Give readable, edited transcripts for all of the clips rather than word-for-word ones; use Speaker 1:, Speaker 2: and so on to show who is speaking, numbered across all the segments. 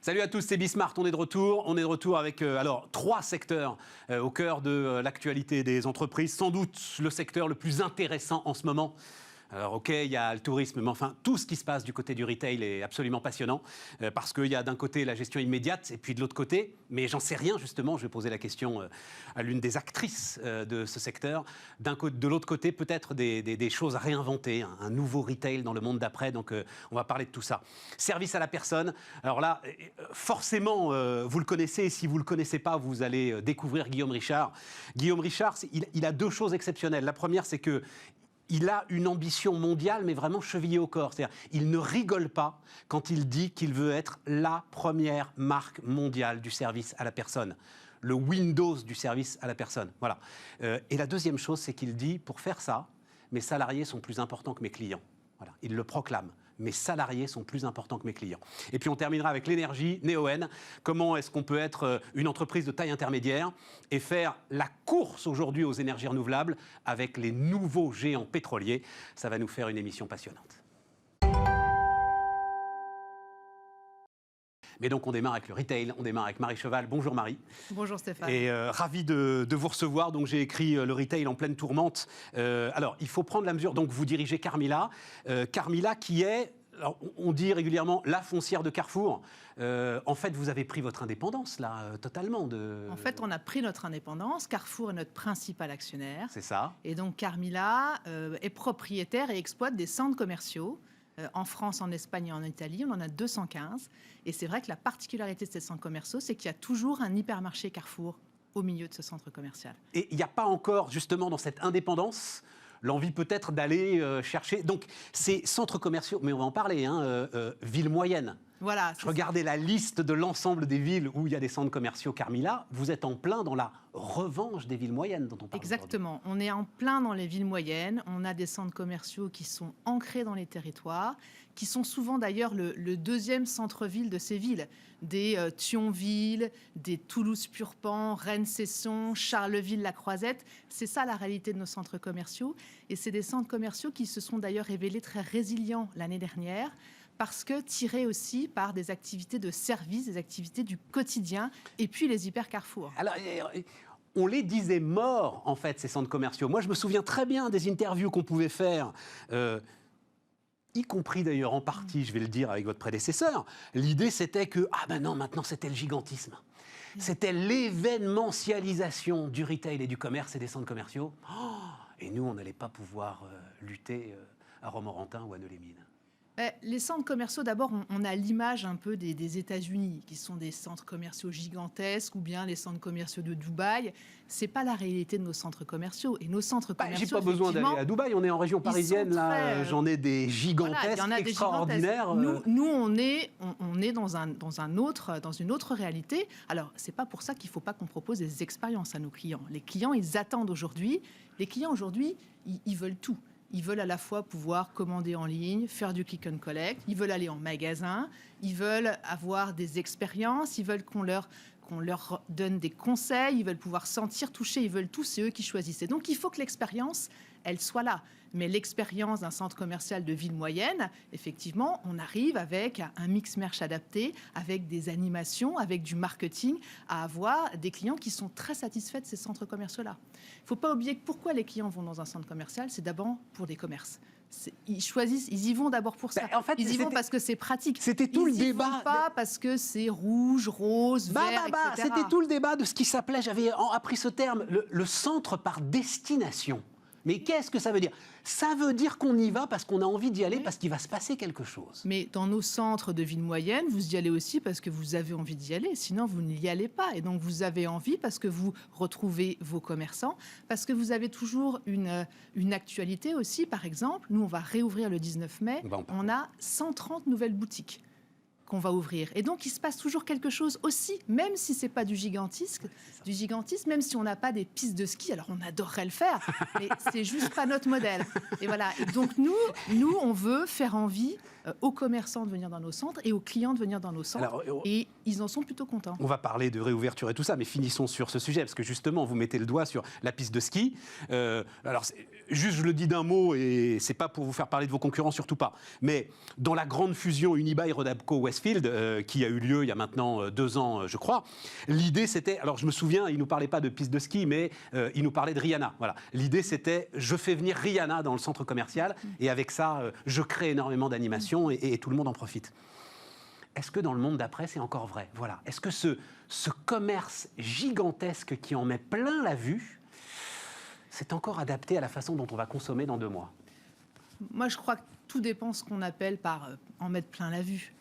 Speaker 1: Salut à tous, c'est Bismart, on est de retour. On est de retour avec trois secteurs au cœur de l'actualité des entreprises. Sans doute le secteur le plus intéressant en ce moment. Alors ok, il y a le tourisme, mais enfin tout ce qui se passe du côté du retail est absolument passionnant parce qu'il y a d'un côté la gestion immédiate et puis de l'autre côté, mais j'en sais rien justement, je vais poser la question à l'une des actrices de ce secteur, de l'autre côté peut-être des choses à réinventer, un nouveau retail dans le monde d'après, donc on va parler de tout ça. Service à la personne, alors là forcément vous le connaissez, et si vous ne le connaissez pas vous allez découvrir Guillaume Richard. Guillaume Richard, il a deux choses exceptionnelles. La première c'est que il a une ambition mondiale, mais vraiment chevillée au corps. C'est-à-dire, il ne rigole pas quand il dit qu'il veut être la première marque mondiale du service à la personne. Le Windows du service à la personne. Voilà. Et la deuxième chose, c'est qu'il dit, pour faire ça, mes salariés sont plus importants que mes clients. Voilà. Il le proclame. Mes salariés sont plus importants que mes clients. Et puis on terminera avec l'énergie, Neoen. Comment est-ce qu'on peut être une entreprise de taille intermédiaire et faire la course aujourd'hui aux énergies renouvelables avec les nouveaux géants pétroliers? Ça va nous faire une émission passionnante. Mais donc on démarre avec le retail, on démarre avec Marie Cheval. Bonjour Marie.
Speaker 2: Bonjour Stéphane.
Speaker 1: Et ravi de vous recevoir. Donc j'ai écrit le retail en pleine tourmente. Alors il faut prendre la mesure. Donc vous dirigez Carmila. Carmila qui est, alors, on dit régulièrement la foncière de Carrefour. En fait vous avez pris votre indépendance là totalement.
Speaker 2: En fait on a pris notre indépendance. Carrefour est notre principal actionnaire.
Speaker 1: C'est ça.
Speaker 2: Et donc Carmila est propriétaire et exploite des centres commerciaux. En France, en Espagne et en Italie, on en a 215. Et c'est vrai que la particularité de ces centres commerciaux, c'est qu'il y a toujours un hypermarché Carrefour au milieu de ce centre commercial.
Speaker 1: Et il n'y a pas encore, justement, dans cette indépendance, l'envie peut-être d'aller chercher... Donc, ces centres commerciaux, mais on va en parler, ville moyenne.
Speaker 2: Voilà,
Speaker 1: je regardais la liste de l'ensemble des villes où il y a des centres commerciaux Carmila. Vous êtes en plein dans la revanche des villes moyennes dont on parle.
Speaker 2: Exactement. On est en plein dans les villes moyennes. On a des centres commerciaux qui sont ancrés dans les territoires, qui sont souvent d'ailleurs le deuxième centre-ville de ces villes. Des Thionville, des Toulouse-Purpan, Rennes-Cesson, Charleville-la Croisette. C'est ça la réalité de nos centres commerciaux. Et c'est des centres commerciaux qui se sont d'ailleurs révélés très résilients l'année dernière, parce que tirés aussi par des activités de service, des activités du quotidien, et puis les hyper Carrefour.
Speaker 1: Alors, on les disait morts, en fait, ces centres commerciaux. Moi, je me souviens très bien des interviews qu'on pouvait faire, y compris d'ailleurs en partie, je vais le dire, avec votre prédécesseur. L'idée, c'était que, ah ben non, maintenant, c'était le gigantisme. C'était l'événementialisation du retail et du commerce et des centres commerciaux. Oh, et nous, on n'allait pas pouvoir lutter à Romorantin ou à Neulémine.
Speaker 2: Les centres commerciaux, d'abord, on a l'image un peu des États-Unis, qui sont des centres commerciaux gigantesques, ou bien les centres commerciaux de Dubaï. C'est pas la réalité de nos centres commerciaux. Et nos centres commerciaux,
Speaker 1: j'ai pas besoin d'aller à Dubaï. On est en région parisienne, là. J'en ai des gigantesques, voilà, extraordinaires.
Speaker 2: Nous, on est dans une autre réalité. Alors, c'est pas pour ça qu'il faut pas qu'on propose des expériences à nos clients. Les clients, ils attendent aujourd'hui. Les clients aujourd'hui, ils veulent tout. Ils veulent à la fois pouvoir commander en ligne, faire du click and collect, ils veulent aller en magasin, ils veulent avoir des expériences, ils veulent qu'on leur donne des conseils, ils veulent pouvoir sentir, toucher, ils veulent tout, c'est eux qui choisissent. Et donc il faut que l'expérience, elle soit là. Mais l'expérience d'un centre commercial de ville moyenne, effectivement, on arrive avec un mix merch adapté, avec des animations, avec du marketing, à avoir des clients qui sont très satisfaits de ces centres commerciaux-là. Il ne faut pas oublier que pourquoi les clients vont dans un centre commercial, c'est d'abord pour des commerces. Ils y vont d'abord pour ça. En fait, ils y vont parce que c'est pratique.
Speaker 1: C'était tout le débat.
Speaker 2: Ils y vont pas parce que c'est rouge, rose, vert, etc.
Speaker 1: C'était tout le débat de ce qui s'appelait, j'avais appris ce terme, le centre par destination. Mais qu'est-ce que ça veut dire? Ça veut dire qu'on y va parce qu'on a envie d'y aller, parce qu'il va se passer quelque chose.
Speaker 2: Mais dans nos centres de ville moyenne, vous y allez aussi parce que vous avez envie d'y aller. Sinon, vous n'y allez pas. Et donc, vous avez envie parce que vous retrouvez vos commerçants, parce que vous avez toujours une actualité aussi. Par exemple, nous, on va réouvrir le 19 mai. On a 130 nouvelles boutiques qu'on va ouvrir. Et donc, il se passe toujours quelque chose aussi, même si c'est pas du gigantisme, même si on n'a pas des pistes de ski. Alors, on adorerait le faire, mais c'est juste pas notre modèle. Et voilà. Et donc, nous, on veut faire envie aux commerçants de venir dans nos centres et aux clients de venir dans nos centres. Alors, et ils en sont plutôt contents.
Speaker 1: On va parler de réouverture et tout ça, mais finissons sur ce sujet, parce que justement, vous mettez le doigt sur la piste de ski. Alors, juste, je le dis d'un mot, et c'est pas pour vous faire parler de vos concurrents, surtout pas. Mais dans la grande fusion Unibail-Rodamco-Westfield, Field, qui a eu lieu il y a maintenant 2 ans, je crois. L'idée, c'était... Alors, je me souviens, il ne nous parlait pas de piste de ski, mais il nous parlait de Rihanna. Voilà. L'idée, c'était, je fais venir Rihanna dans le centre commercial, et avec ça, je crée énormément d'animations, et tout le monde en profite. Est-ce que dans le monde d'après, c'est encore vrai? Voilà. Est-ce que ce commerce gigantesque qui en met plein la vue, c'est encore adapté à la façon dont on va consommer dans 2 mois?
Speaker 2: Moi, je crois que tout dépend ce qu'on appelle par en mettre plein la vue.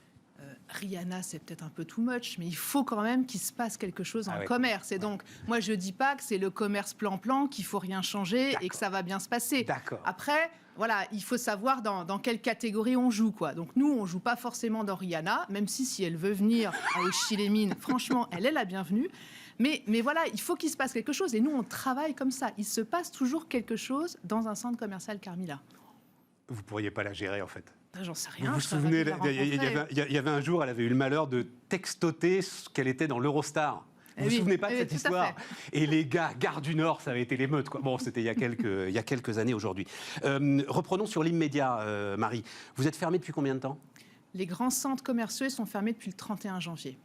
Speaker 2: Rihanna, c'est peut-être un peu too much, mais il faut quand même qu'il se passe quelque chose dans le commerce. Et donc, moi, je ne dis pas que c'est le commerce plan-plan, qu'il ne faut rien changer et que ça va bien se passer. Après, voilà, il faut savoir dans quelle catégorie on joue, quoi. Donc, nous, on ne joue pas forcément dans Rihanna, même si elle veut venir à Auchy-les-Mines, franchement, elle est la bienvenue. Mais voilà, il faut qu'il se passe quelque chose. Et nous, on travaille comme ça. Il se passe toujours quelque chose dans un centre commercial Carmila.
Speaker 1: Vous ne pourriez pas la gérer, en fait.
Speaker 2: J'en sais rien.
Speaker 1: Vous vous souvenez, il y avait un jour, elle avait eu le malheur de textoter qu'elle était dans l'Eurostar. Vous ne vous souvenez pas de cette histoire? Et les gars, Gare du Nord, ça avait été l'émeute, quoi. Bon, c'était il y a quelques années aujourd'hui. Reprenons sur l'immédiat, Marie. Vous êtes fermée depuis combien de temps?
Speaker 2: Les grands centres commerciaux sont fermés depuis le 31 janvier.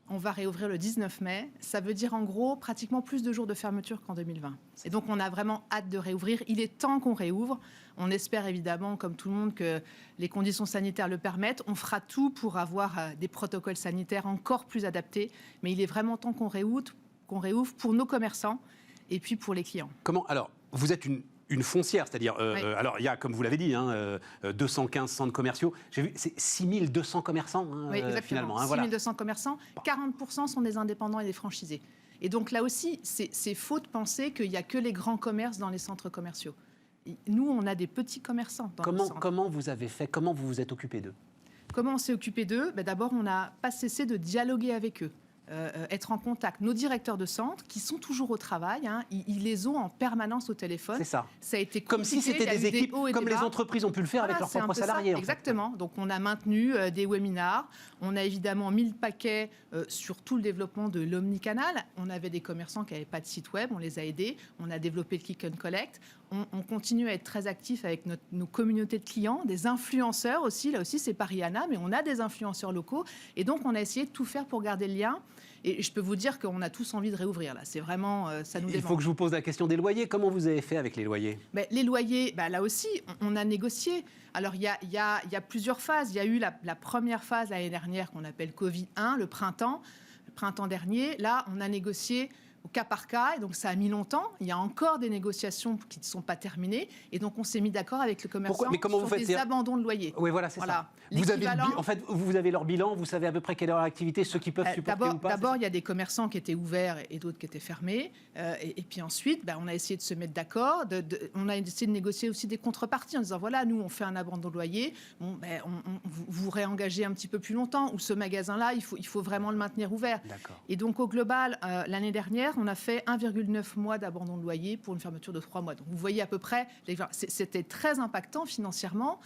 Speaker 2: On va réouvrir le 19 mai. Ça veut dire en gros pratiquement plus de jours de fermeture qu'en 2020. Et donc on a vraiment hâte de réouvrir. Il est temps qu'on réouvre. On espère évidemment, comme tout le monde, que les conditions sanitaires le permettent. On fera tout pour avoir des protocoles sanitaires encore plus adaptés. Mais il est vraiment temps qu'on réouvre pour nos commerçants et puis pour les clients.
Speaker 1: Comment? Alors, vous êtes une foncière, c'est-à-dire, alors il y a, comme vous l'avez dit, 215 centres commerciaux. J'ai vu, c'est 6200 commerçants,
Speaker 2: oui, exactement.
Speaker 1: Finalement.
Speaker 2: 6200 commerçants, 40% sont des indépendants et des franchisés. Et donc là aussi, c'est faux de penser qu'il n'y a que les grands commerces dans les centres commerciaux. Nous, on a des petits commerçants dans le centre.
Speaker 1: Comment vous avez fait? Comment vous vous êtes occupé d'eux?
Speaker 2: Comment on s'est occupé d'eux? D'abord, on n'a pas cessé de dialoguer avec eux. Être en contact. Nos directeurs de centre, qui sont toujours au travail, ils les ont en permanence au téléphone.
Speaker 1: C'est ça.
Speaker 2: Ça a été
Speaker 1: comme si c'était des équipes, comme les entreprises ont pu le faire avec leurs propres salariés.
Speaker 2: Exactement. Donc on a maintenu des webinars. On a évidemment mis le paquet sur tout le développement de l'omnicanal. On avait des commerçants qui n'avaient pas de site web. On les a aidés. On a développé le click and collect. On continue à être très actifs avec nos communautés de clients, des influenceurs aussi. Là aussi, c'est pas Rihanna, mais on a des influenceurs locaux. Et donc, on a essayé de tout faire pour garder le lien. Et je peux vous dire qu'on a tous envie de réouvrir, là. C'est vraiment, ça nous démange.
Speaker 1: Il faut que je vous pose la question des loyers. Comment vous avez fait avec les loyers?
Speaker 2: Les loyers, là aussi, on a négocié. Alors, il y a plusieurs phases. Il y a eu la première phase l'année dernière qu'on appelle Covid 1, le printemps dernier. Là, on a négocié au cas par cas, et donc ça a mis longtemps. Il y a encore des négociations qui ne sont pas terminées, et donc on s'est mis d'accord avec le commerçant sur des abandons de loyer.
Speaker 1: Oui, voilà, c'est ça. Vous avez leur bilan, vous savez à peu près quelle est leur activité, ceux qui peuvent supporter ou pas.
Speaker 2: D'abord, il y a des commerçants qui étaient ouverts et d'autres qui étaient fermés, et puis ensuite, on a essayé de se mettre d'accord. On a essayé de négocier aussi des contreparties en disant voilà, nous on fait un abandon de loyer, vous réengagez un petit peu plus longtemps, ou ce magasin-là, il faut vraiment le maintenir ouvert. Et donc au global, l'année dernière, on a fait 1,9 mois d'abandon de loyer pour une fermeture de 3 mois. Donc vous voyez à peu près, c'était très impactant financièrement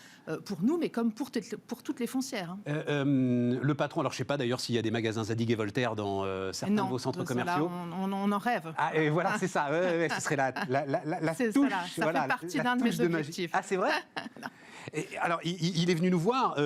Speaker 2: pour nous, mais comme pour toutes les foncières.
Speaker 1: Le patron, alors je ne sais pas d'ailleurs s'il y a des magasins Zadig et Voltaire dans certains de vos centres commerciaux.
Speaker 2: Là, on en rêve.
Speaker 1: Ah, et voilà, c'est ça. Ce serait la touche.
Speaker 2: Ça fait partie d'un de mes objectifs.
Speaker 1: Ah, c'est vrai? Et alors, il est venu nous voir,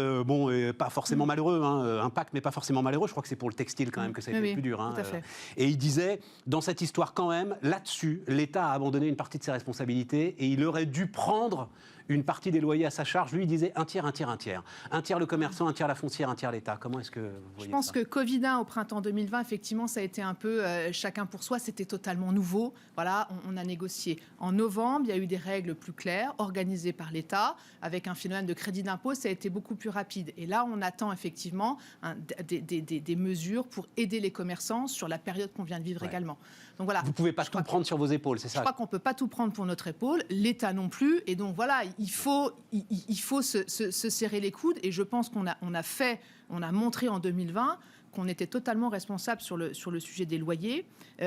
Speaker 1: pas forcément malheureux, Impact, mais pas forcément malheureux. Je crois que c'est pour le textile quand même que ça a été plus dur.
Speaker 2: Tout à fait.
Speaker 1: Et il disait, dans cette histoire quand même, là-dessus, l'État a abandonné une partie de ses responsabilités et il aurait dû prendre une partie des loyers à sa charge. Lui, il disait un tiers, un tiers, un tiers. Un tiers le commerçant, un tiers la foncière, un tiers l'État. Comment est-ce que vous voyez ça?
Speaker 2: Je pense que Covid-1 au printemps 2020, effectivement, ça a été un peu chacun pour soi. C'était totalement nouveau. Voilà, on a négocié. En novembre, il y a eu des règles plus claires, organisées par l'État, avec un phénomène de crédit d'impôt. Ça a été beaucoup plus rapide. Et là, on attend effectivement des mesures pour aider les commerçants sur la période qu'on vient de vivre également. Donc voilà.
Speaker 1: Vous ne pouvez pas tout prendre sur vos épaules, c'est ça?
Speaker 2: Je crois qu'on ne peut pas tout prendre pour notre épaule, l'État non plus. Et donc voilà, il faut se serrer les coudes. Et je pense qu'on a montré en 2020 qu'on était totalement responsable sur le sujet des loyers.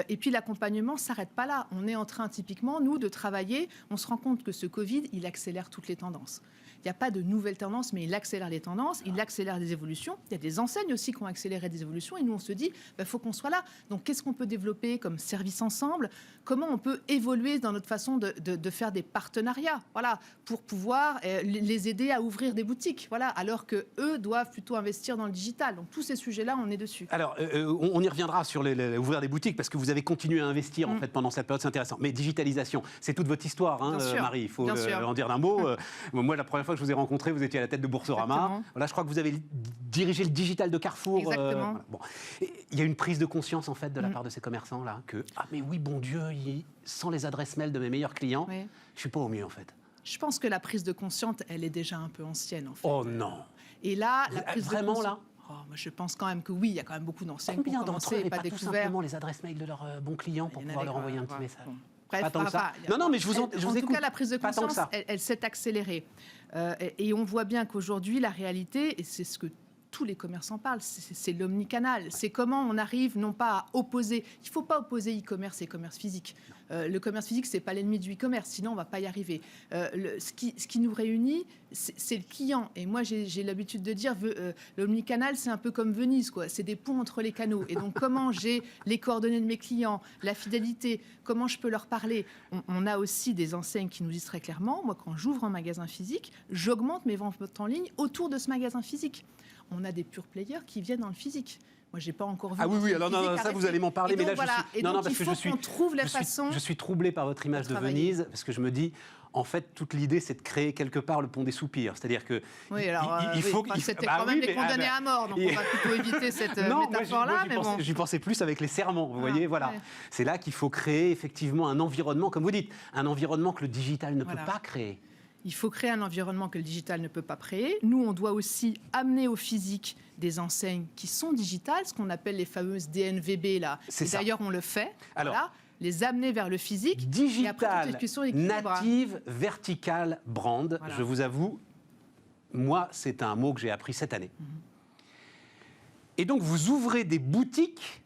Speaker 2: Et puis l'accompagnement ne s'arrête pas là. On est en train typiquement, nous, de travailler. On se rend compte que ce Covid, il accélère toutes les tendances. Il n'y a pas de nouvelles tendances, mais il accélère les tendances, il accélère des évolutions. Il y a des enseignes aussi qui ont accéléré des évolutions. Et nous, on se dit, faut qu'on soit là. Donc, qu'est-ce qu'on peut développer comme service ensemble? Comment on peut évoluer dans notre façon de faire des partenariats, voilà, pour pouvoir les aider à ouvrir des boutiques, voilà, alors qu'eux doivent plutôt investir dans le digital. Donc, tous ces sujets-là, on est dessus.
Speaker 1: Alors, on y reviendra sur ouvrir des boutiques, parce que vous avez continué à investir, en fait, pendant cette période, c'est intéressant. Mais digitalisation, c'est toute votre histoire, hein, Marie, il faut en dire d'un mot. Moi, la première fois que je vous ai rencontré, vous étiez à la tête de Boursorama.
Speaker 2: Exactement.
Speaker 1: Voilà, je crois que vous avez dirigé le digital de Carrefour.
Speaker 2: Exactement.
Speaker 1: Voilà. Bon. Il y a une prise de conscience, en fait, de la part de ces commerçants-là, que, ah mais oui, bon Dieu, sans les adresses mail de mes meilleurs clients, je ne suis pas au mieux, en fait.
Speaker 2: Je pense que la prise de conscience, elle est déjà un peu ancienne, en fait.
Speaker 1: Oh non.
Speaker 2: Et là, la prise
Speaker 1: Vraiment,
Speaker 2: de conscience...
Speaker 1: là
Speaker 2: moi, je pense quand même que oui, il y a quand même beaucoup d'enseignes qui ont
Speaker 1: Combien d'entre
Speaker 2: commencé
Speaker 1: eux
Speaker 2: et
Speaker 1: n'avaient
Speaker 2: pas
Speaker 1: pas tout
Speaker 2: découvert.
Speaker 1: simplement les adresses mail de leurs bons clients pour pouvoir leur envoyer un petit message?
Speaker 2: Bref,
Speaker 1: pas tant que ça.
Speaker 2: enfin,
Speaker 1: Non, mais je vous
Speaker 2: en
Speaker 1: écoute.
Speaker 2: tout cas, la prise de
Speaker 1: Pas tant que
Speaker 2: conscience,
Speaker 1: ça.
Speaker 2: elle s'est accélérée. Et on voit bien qu'aujourd'hui, la réalité, et c'est ce que tous les commerçants parlent, c'est l'omnicanal. C'est comment on arrive non pas à opposer. Il ne faut pas opposer e-commerce et commerce physique. Le commerce physique, ce n'est pas l'ennemi du e-commerce, sinon on ne va pas y arriver. Ce qui nous réunit, c'est le client. Et moi, j'ai l'habitude de dire, l'omnicanal, c'est un peu comme Venise, quoi. C'est des ponts entre les canaux. Et donc, comment j'ai les coordonnées de mes clients, la fidélité, comment je peux leur parler. On a aussi des enseignes qui nous disent très clairement, moi, quand j'ouvre un magasin physique, j'augmente mes ventes en ligne autour de ce magasin physique. On a des pure players qui viennent dans le physique. Moi, j'ai pas encore vu.
Speaker 1: Ah oui, alors non, ça vous allez m'en parler, mais là je suis.
Speaker 2: Non, parce que
Speaker 1: je suis troublé par votre image de Venise, parce que je me dis, en fait, toute l'idée, c'est de créer quelque part le pont des soupirs, c'est-à-dire que.
Speaker 2: Oui, alors c'était quand même les condamnés à mort, donc on va plutôt éviter cette métaphore-là, mais bon.
Speaker 1: J'y pensais plus avec les serments, vous voyez, voilà. Ouais. C'est là qu'il faut créer effectivement un environnement, comme vous dites, un environnement que le digital ne peut pas créer.
Speaker 2: Il faut créer un environnement que le digital ne peut pas créer. Nous, on doit aussi amener au physique des enseignes qui sont digitales, ce qu'on appelle les fameuses DNVB, là. Et d'ailleurs, on le fait. Alors, voilà, les amener vers le physique.
Speaker 1: Digital, native, vertical brand. Voilà. Je vous avoue, moi, c'est un mot que j'ai appris cette année. Et donc, vous ouvrez des boutiques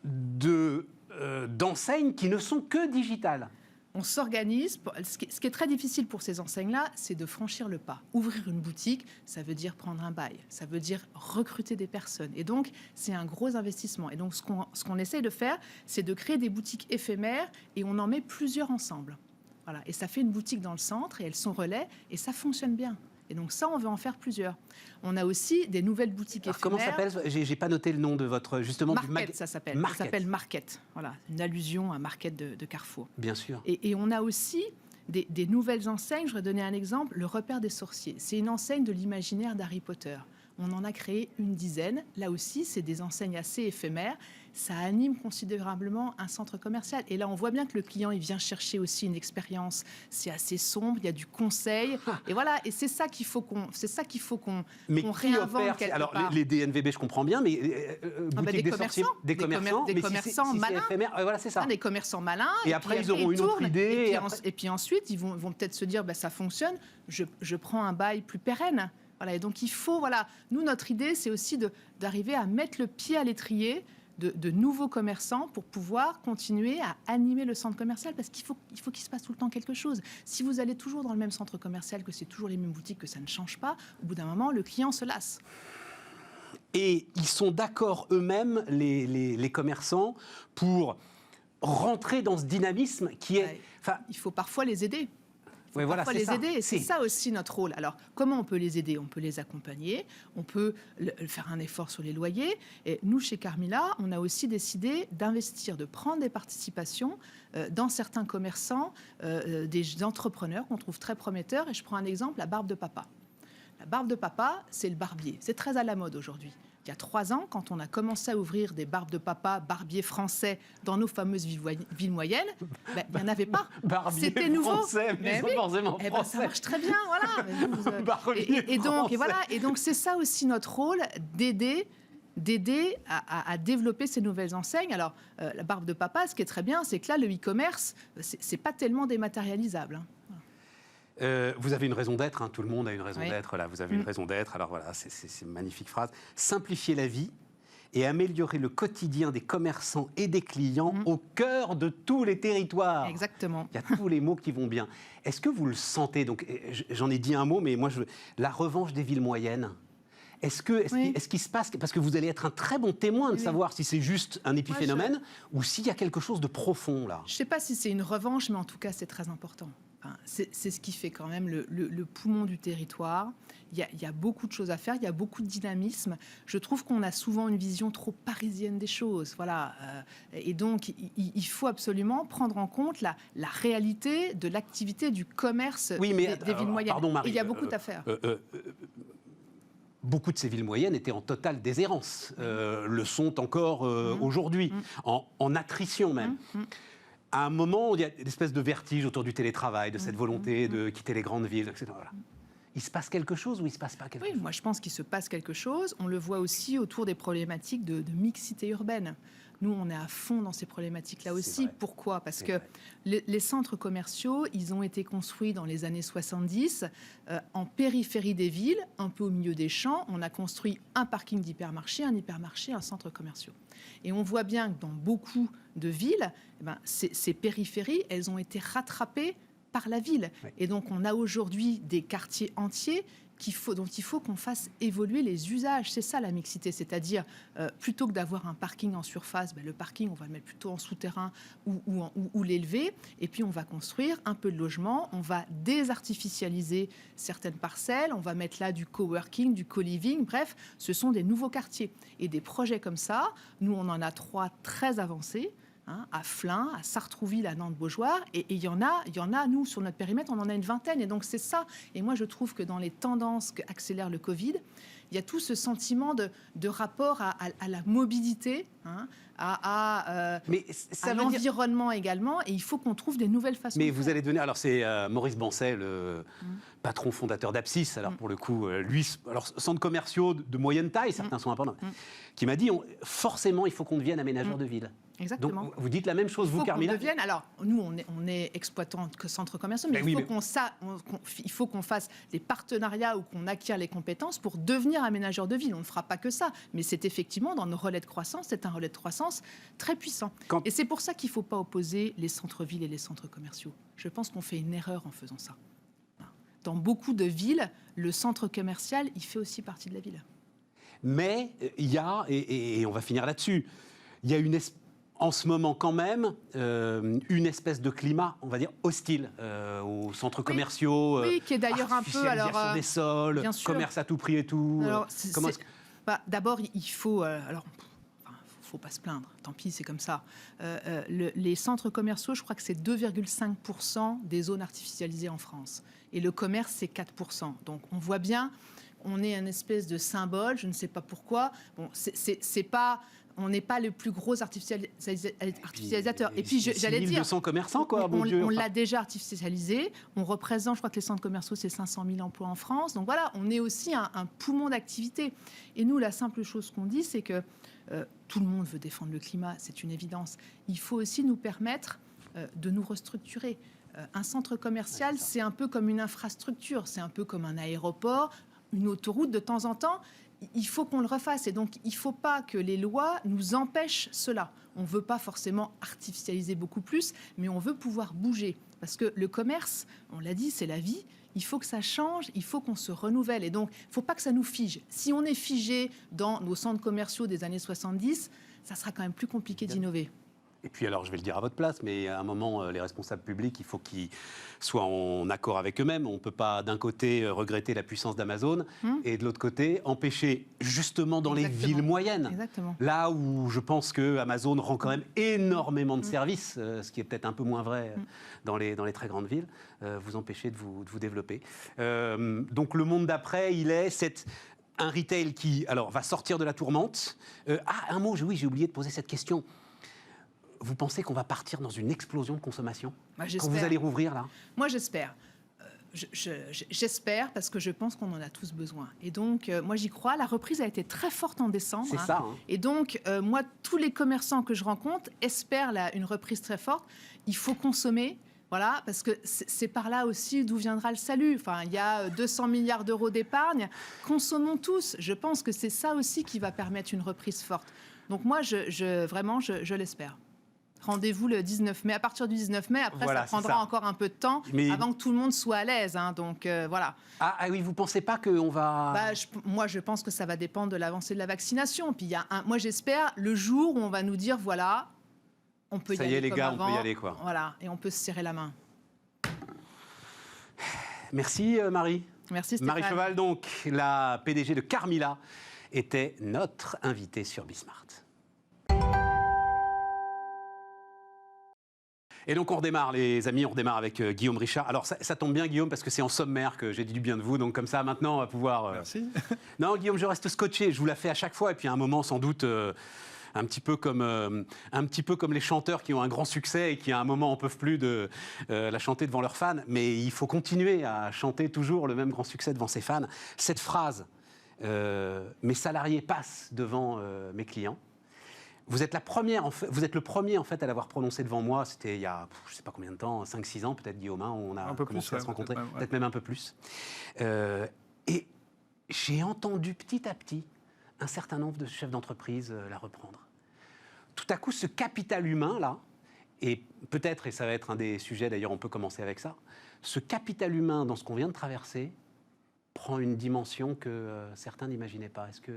Speaker 1: d'enseignes qui ne sont que digitales.
Speaker 2: On s'organise. Ce qui est très difficile pour ces enseignes-là, c'est de franchir le pas. Ouvrir une boutique, ça veut dire prendre un bail, ça veut dire recruter des personnes. Et donc, c'est un gros investissement. Et donc, ce qu'on essaye de faire, c'est de créer des boutiques éphémères et on en met plusieurs ensemble. Voilà. Et ça fait une boutique dans le centre et elles sont relais et ça fonctionne bien. Et donc ça, on veut en faire plusieurs. On a aussi des nouvelles boutiques éphémères.
Speaker 1: Comment s'appelle ? J'ai pas noté le nom de votre justement.
Speaker 2: Market, ça s'appelle. Market. Ça s'appelle Market. Voilà, une allusion à Market de Carrefour.
Speaker 1: Bien sûr.
Speaker 2: Et on a aussi des nouvelles enseignes. Je vais donner un exemple. Le Repère des sorciers. C'est une enseigne de l'imaginaire d'Harry Potter. On en a créé une dizaine. Là aussi, c'est des enseignes assez éphémères. Ça anime considérablement un centre commercial. Et là, on voit bien que le client, il vient chercher aussi une expérience. C'est assez sombre, il y a du conseil. Et voilà, et c'est ça qu'il faut qu'on réinvente quelque
Speaker 1: alors,
Speaker 2: part.
Speaker 1: Les DNVB, je comprends bien, mais
Speaker 2: des commerçants malins.
Speaker 1: Voilà, c'est ça.
Speaker 2: Des commerçants malins.
Speaker 1: Et après, ils auront une autre idée.
Speaker 2: Et puis ensuite, ils vont peut-être se dire, ça fonctionne, je prends un bail plus pérenne. Voilà, et donc il faut, nous, notre idée, c'est aussi d'arriver à mettre le pied à l'étrier de nouveaux commerçants pour pouvoir continuer à animer le centre commercial, parce qu'il faut qu'il se passe tout le temps quelque chose. Si vous allez toujours dans le même centre commercial, que c'est toujours les mêmes boutiques, que ça ne change pas, au bout d'un moment, le client se lasse.
Speaker 1: Et ils sont d'accord eux-mêmes, les commerçants, pour rentrer dans ce dynamisme qui est...
Speaker 2: Il faut parfois les aider.
Speaker 1: Oui, voilà,
Speaker 2: parfois les aider, et c'est ça aussi notre rôle. Alors, comment on peut les aider ? On peut les accompagner, on peut faire un effort sur les loyers. Et nous, chez Carmila, on a aussi décidé d'investir, de prendre des participations dans certains commerçants, des entrepreneurs qu'on trouve très prometteurs. Et je prends un exemple, la barbe de papa. La barbe de papa, c'est le barbier. C'est très à la mode aujourd'hui. Il y a 3 ans, quand on a commencé à ouvrir des barbes de papa, barbiers français, dans nos fameuses villes moyennes, il n'y en avait pas. C'était nouveau.
Speaker 1: Français, mais oui. Forcément français.
Speaker 2: Ça marche très bien, voilà. Et donc, c'est ça aussi notre rôle, d'aider à développer ces nouvelles enseignes. Alors, la barbe de papa, ce qui est très bien, c'est que là, le e-commerce, c'est pas tellement dématérialisable.
Speaker 1: Vous avez une raison d'être, tout le monde a une raison d'être. Là, vous avez une raison d'être. Alors voilà, c'est une magnifique phrase. Simplifier la vie et améliorer le quotidien des commerçants et des clients au cœur de tous les territoires.
Speaker 2: Exactement.
Speaker 1: Il y a tous les mots qui vont bien. Est-ce que vous le sentez? Donc, j'en ai dit un mot, mais moi, la revanche des villes moyennes. Est-ce qu'il se passe, parce que vous allez être un très bon témoin de savoir si c'est juste un épiphénomène ou s'il y a quelque chose de profond là?
Speaker 2: Je ne sais pas si c'est une revanche, mais en tout cas, c'est très important. Enfin, c'est ce qui fait quand même le poumon du territoire. Il y a beaucoup de choses à faire, il y a beaucoup de dynamisme. Je trouve qu'on a souvent une vision trop parisienne des choses. Voilà. Et donc, il faut absolument prendre en compte la réalité de l'activité du commerce des villes moyennes.
Speaker 1: Pardon, Marie,
Speaker 2: et il y a beaucoup à faire.
Speaker 1: Beaucoup de ces villes moyennes étaient en totale déshérence, le sont encore aujourd'hui, en attrition même. À un moment, il y a une espèce de vertige autour du télétravail, de cette volonté de quitter les grandes villes, etc. Voilà. Il se passe quelque chose ou il ne se passe pas quelque chose?
Speaker 2: Oui, moi je pense qu'il se passe quelque chose. On le voit aussi autour des problématiques de mixité urbaine. Nous, on est à fond dans ces problématiques-là aussi.
Speaker 1: Vrai.
Speaker 2: Pourquoi? Parce que les centres commerciaux, ils ont été construits dans les années 70 en périphérie des villes, un peu au milieu des champs. On a construit un parking d'hypermarché, un centre commercial. Et on voit bien que dans beaucoup de villes, ces périphéries, elles ont été rattrapées par la ville. Oui. Et donc, on a aujourd'hui des quartiers entiers dont il faut qu'on fasse évoluer les usages. C'est ça la mixité, c'est-à-dire plutôt que d'avoir un parking en surface, le parking on va le mettre plutôt en souterrain ou l'élever, et puis on va construire un peu de logement, on va désartificialiser certaines parcelles, on va mettre là du coworking, du co-living, bref, ce sont des nouveaux quartiers. Et des projets comme ça, nous on en a 3 très avancés, à Flins, à Sartrouville, à Nantes-Beaujoire, et il y en a, nous, sur notre périmètre, on en a une vingtaine, et donc c'est ça. Et moi, je trouve que dans les tendances qu'accélère le Covid, il y a tout ce sentiment de rapport à la mobilité, à l'environnement également, et il faut qu'on trouve des nouvelles façons de faire.
Speaker 1: Mais vous allez donner... Alors, c'est Maurice Bancel, le patron fondateur d'Apsis, alors pour le coup, lui, alors centres commerciaux de moyenne taille, certains sont importants, qui m'a dit, forcément, il faut qu'on devienne aménageur de ville.
Speaker 2: Exactement.
Speaker 1: Donc, vous dites la même chose, vous, Carmina?
Speaker 2: Alors, nous, on est exploitant de centres commerciaux, mais il faut qu'on fasse des partenariats ou qu'on acquiert les compétences pour devenir aménageur de ville. On ne fera pas que ça, mais c'est effectivement, dans nos relais de croissance, c'est un relais de croissance très puissant. Et c'est pour ça qu'il ne faut pas opposer les centres-villes et les centres commerciaux. Je pense qu'on fait une erreur en faisant ça. Dans beaucoup de villes, le centre commercial, il fait aussi partie de la ville. Mais
Speaker 1: il y a, et on va finir là-dessus, il y a en ce moment quand même une espèce de climat, on va dire, hostile aux centres commerciaux,
Speaker 2: qui est d'ailleurs un peu...
Speaker 1: artificialisation des sols, commerce à tout prix et tout.
Speaker 2: Alors, d'abord, il faut... faut pas se plaindre, tant pis, c'est comme ça. Les centres commerciaux, je crois que c'est 2,5% des zones artificialisées en France. Et le commerce, c'est 4%. Donc, on voit bien, on est un espèce de symbole, je ne sais pas pourquoi. Bon, c'est pas... On n'est pas le plus gros artificialisateur. Et puis j'allais dire...
Speaker 1: 1200 commerçants, quoi,
Speaker 2: on l'a déjà artificialisé. On représente, je crois que les centres commerciaux, c'est 500 000 emplois en France. Donc voilà, on est aussi un poumon d'activité. Et nous, la simple chose qu'on dit, c'est que tout le monde veut défendre le climat, c'est une évidence. Il faut aussi nous permettre de nous restructurer. Un centre commercial, c'est un peu comme une infrastructure, c'est un peu comme un aéroport, une autoroute de temps en temps. Il faut qu'on le refasse. Et donc, il ne faut pas que les lois nous empêchent cela. On ne veut pas forcément artificialiser beaucoup plus, mais on veut pouvoir bouger. Parce que le commerce, on l'a dit, c'est la vie. Il faut que ça change, il faut qu'on se renouvelle. Et donc, il ne faut pas que ça nous fige. Si on est figé dans nos centres commerciaux des années 70, ça sera quand même plus compliqué d'innover.
Speaker 1: Et puis alors, je vais le dire à votre place, mais à un moment, les responsables publics, il faut qu'ils soient en accord avec eux-mêmes. On ne peut pas, d'un côté, regretter la puissance d'Amazon, et de l'autre côté, empêcher, justement dans les villes moyennes, là où je pense qu'Amazon rend quand même énormément de services, ce qui est peut-être un peu moins vrai dans les très grandes villes, vous empêcher de vous développer. Donc le monde d'après, il est un retail qui va sortir de la tourmente. Un mot, j'ai oublié de poser cette question. Vous pensez qu'on va partir dans une explosion de consommation quand vous allez rouvrir, là?
Speaker 2: Moi, j'espère. J'espère parce que je pense qu'on en a tous besoin. Et donc, moi, j'y crois. La reprise a été très forte en décembre.
Speaker 1: C'est ça.
Speaker 2: Et donc, moi, tous les commerçants que je rencontre espèrent une reprise très forte. Il faut consommer. Voilà, parce que c'est par là aussi d'où viendra le salut. Enfin, il y a 200 milliards d'euros d'épargne. Consommons tous. Je pense que c'est ça aussi qui va permettre une reprise forte. Donc moi, vraiment, je l'espère. Rendez-vous le 19 mai. À partir du 19 mai, après,
Speaker 1: Voilà,
Speaker 2: ça prendra encore un peu de temps avant que tout le monde soit à l'aise. Hein, donc voilà.
Speaker 1: Ah oui, vous ne pensez pas qu'on va...
Speaker 2: Moi, je pense que ça va dépendre de l'avancée de la vaccination. Puis moi, j'espère le jour où on va nous dire, voilà, on peut y aller. Ça y est, les gars, on peut y aller, quoi. Voilà, et on peut se serrer la main.
Speaker 1: Merci, Marie.
Speaker 2: Merci, Stéphane.
Speaker 1: Marie Cheval, donc, la PDG de Carmila, était notre invitée sur Bismart. Et donc on redémarre, les amis, on redémarre avec Guillaume Richard. Alors ça tombe bien, Guillaume, parce que c'est en sommaire que j'ai dit du bien de vous. Donc comme ça, maintenant, on va pouvoir...
Speaker 3: Merci.
Speaker 1: Non, Guillaume, je reste scotché. Je vous la fais à chaque fois. Et puis à un moment, sans doute, un petit peu comme les chanteurs qui ont un grand succès et qui, à un moment, n'en peuvent plus de la chanter devant leurs fans. Mais il faut continuer à chanter toujours le même grand succès devant ses fans. Cette phrase, mes salariés passent devant mes clients. Vous êtes le premier en fait à l'avoir prononcé devant moi. C'était il y a, je ne sais pas combien de temps, 5-6 ans peut-être, Guillaume, on a commencé à se rencontrer, peut-être même un peu plus. Et j'ai entendu petit à petit un certain nombre de chefs d'entreprise la reprendre. Tout à coup, ce capital humain là, et peut-être, et ça va être un des sujets d'ailleurs, on peut commencer avec ça, ce capital humain dans ce qu'on vient de traverser prend une dimension que certains n'imaginaient pas. Est-ce que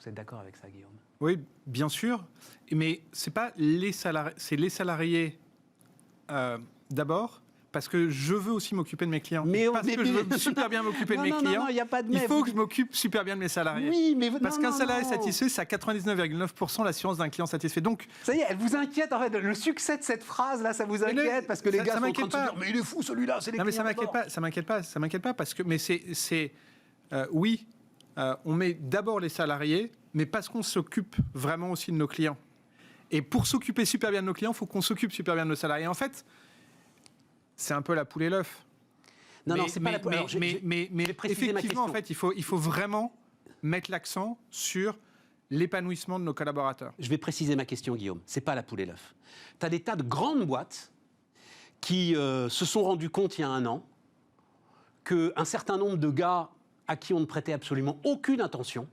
Speaker 1: vous êtes d'accord avec ça, Guillaume ?
Speaker 3: Oui, bien sûr, mais c'est pas les salariés, c'est les salariés d'abord, parce que je veux aussi m'occuper de mes clients. Je veux super bien m'occuper de mes clients.
Speaker 1: Il
Speaker 3: faut que je m'occupe super bien de mes salariés.
Speaker 1: Oui, mais
Speaker 3: parce qu'un salarié satisfait, c'est à 99,9% l'assurance d'un client satisfait. Donc,
Speaker 1: ça y est, elle vous inquiète en fait. Le succès de cette phrase là, ça vous inquiète parce que les gars sont en train de se dire, mais il est fou celui-là, c'est les clients.
Speaker 3: Non, mais ça m'inquiète pas parce que, mais oui, on met d'abord les salariés. Mais parce qu'on s'occupe vraiment aussi de nos clients. Et pour s'occuper super bien de nos clients, il faut qu'on s'occupe super bien de nos salariés. En fait, c'est un peu la poule et l'œuf.
Speaker 1: Non, c'est pas la poule.
Speaker 3: Mais effectivement, en fait, il faut vraiment mettre l'accent sur l'épanouissement de nos collaborateurs.
Speaker 1: Je vais préciser ma question, Guillaume. C'est pas la poule et l'œuf. Tu as des tas de grandes boîtes qui se sont rendues compte il y a 1 an qu'un certain nombre de gars à qui on ne prêtait absolument aucune attention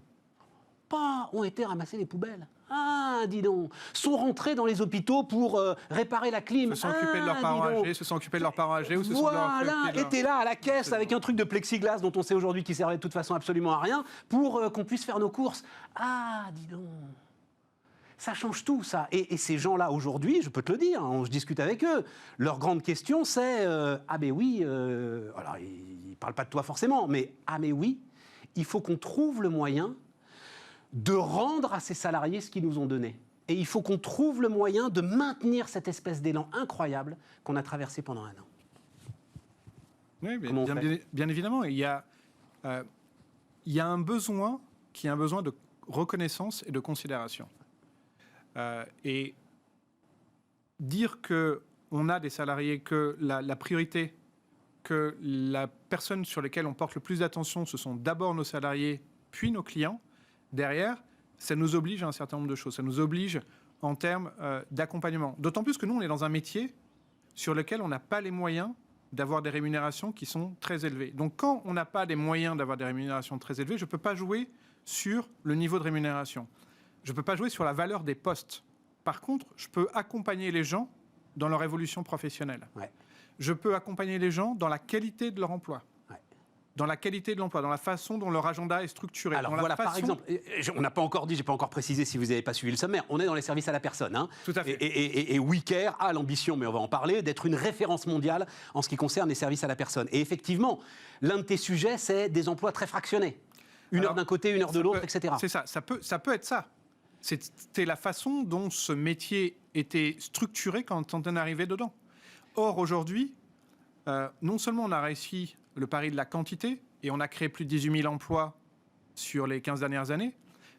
Speaker 1: ont été ramasser les poubelles. Ah, dis donc. Sont rentrés dans les hôpitaux pour réparer la clim.
Speaker 3: Se sont occupés de leurs parents âgés, se sont occupés de leurs parents âgés.
Speaker 1: Voilà, étaient là à la caisse avec un truc de plexiglas dont on sait aujourd'hui qu'il servait de toute façon absolument à rien pour qu'on puisse faire nos courses. Ah, dis donc. Ça change tout, ça. Et ces gens-là, aujourd'hui, je peux te le dire, je discute avec eux, leur grande question, c'est ah ben oui, alors ils ne parlent pas de toi forcément, mais ah mais oui, il faut qu'on trouve le moyen de rendre à ces salariés ce qu'ils nous ont donné. Et il faut qu'on trouve le moyen de maintenir cette espèce d'élan incroyable qu'on a traversé pendant 1 an.
Speaker 3: Oui, bien évidemment. Il y a un besoin qui est un besoin de reconnaissance et de considération. Et dire qu'on a des salariés, que la priorité, que la personne sur laquelle on porte le plus d'attention, ce sont d'abord nos salariés, puis nos clients, derrière, ça nous oblige à un certain nombre de choses. Ça nous oblige en termes d'accompagnement. D'autant plus que nous, on est dans un métier sur lequel on n'a pas les moyens d'avoir des rémunérations qui sont très élevées. Donc, quand on n'a pas les moyens d'avoir des rémunérations très élevées, je ne peux pas jouer sur le niveau de rémunération. Je ne peux pas jouer sur la valeur des postes. Par contre, je peux accompagner les gens dans leur évolution professionnelle. Ouais. Je peux accompagner les gens dans la qualité de leur emploi. Dans la qualité de l'emploi, dans la façon dont leur agenda est structuré.
Speaker 1: Alors voilà, par exemple, on n'a pas encore dit, j'ai pas encore précisé si vous n'avez pas suivi le sommaire, on est dans les services à la personne. Hein,
Speaker 3: tout à fait.
Speaker 1: Et WeCare a l'ambition, mais on va en parler, d'être une référence mondiale en ce qui concerne les services à la personne. Et effectivement, l'un de tes sujets, c'est des emplois très fractionnés. Une heure d'un côté, 1 heure de l'autre, etc.
Speaker 3: C'est ça, ça peut être ça. C'était la façon dont ce métier était structuré quand on est arrivé dedans. Or, aujourd'hui, non seulement on a réussi le pari de la quantité, et on a créé plus de 18 000 emplois sur les 15 dernières années,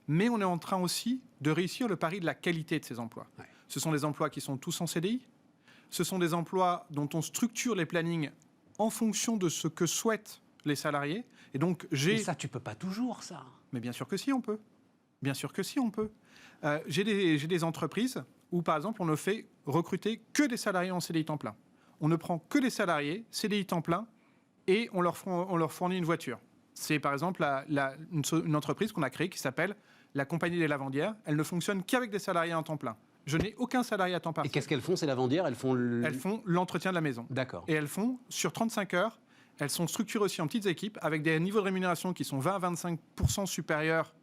Speaker 3: mais on est en train aussi de réussir le pari de la qualité de ces emplois. Ouais. Ce sont des emplois qui sont tous en CDI, ce sont des emplois dont on structure les plannings en fonction de ce que souhaitent les salariés. Et donc,
Speaker 1: mais ça, tu peux pas toujours, ça.
Speaker 3: Mais bien sûr que si, on peut. Bien sûr que si, on peut. J'ai des entreprises où, par exemple, on ne fait recruter que des salariés en CDI temps plein. on ne prend que des salariés, CDI temps plein, et on leur fournit une voiture. C'est par exemple une entreprise qu'on a créée qui s'appelle la Compagnie des Lavandières. Elle ne fonctionne qu'avec des salariés en temps plein. Je n'ai aucun salarié à temps partiel.
Speaker 1: Et qu'est-ce qu'elles font, ces lavandières? Elles font
Speaker 3: l'entretien de la maison.
Speaker 1: D'accord.
Speaker 3: Et elles font, sur 35 heures, elles sont structurées aussi en petites équipes avec des niveaux de rémunération qui sont 20 à 25% supérieurs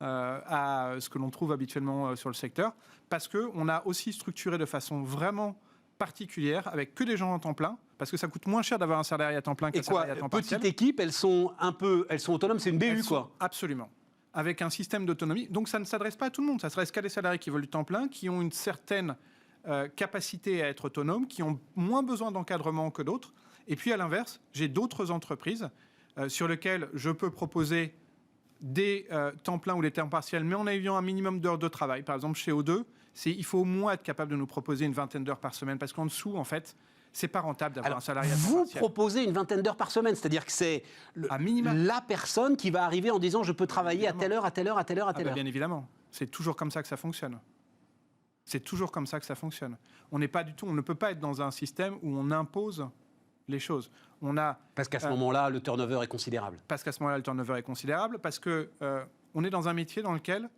Speaker 3: à ce que l'on trouve habituellement sur le secteur, parce qu'on a aussi structuré de façon vraiment particulière, avec que des gens en temps plein, parce que ça coûte moins cher d'avoir un salarié à temps plein qu'un salarié à temps partiel.
Speaker 1: Petite équipe, elles sont autonomes, c'est une BU, quoi.
Speaker 3: Absolument. Avec un système d'autonomie. Donc ça ne s'adresse pas à tout le monde, ça s'adresse qu'à des salariés qui veulent du temps plein, qui ont une certaine capacité à être autonomes, qui ont moins besoin d'encadrement que d'autres. Et puis à l'inverse, j'ai d'autres entreprises sur lesquelles je peux proposer des temps pleins ou des temps partiels, mais en ayant un minimum d'heures de travail. Par exemple, chez O2, il faut au moins être capable de nous proposer une vingtaine d'heures par semaine, parce qu'en dessous, en fait, c'est pas rentable d'avoir un salarié à temps partiel.
Speaker 1: Vous proposez une vingtaine d'heures par semaine, c'est-à-dire que c'est la personne qui va arriver en disant je peux travailler à telle heure, à telle heure, à telle heure, à telle heure.
Speaker 3: Bien évidemment, c'est toujours comme ça que ça fonctionne. C'est toujours comme ça que ça fonctionne. On ne peut pas être dans un système où on impose les choses.
Speaker 1: Parce qu'à ce moment-là, le turnover est considérable.
Speaker 3: Parce qu'à ce moment-là, le turnover est considérable, parce que on est dans un métier dans lequel,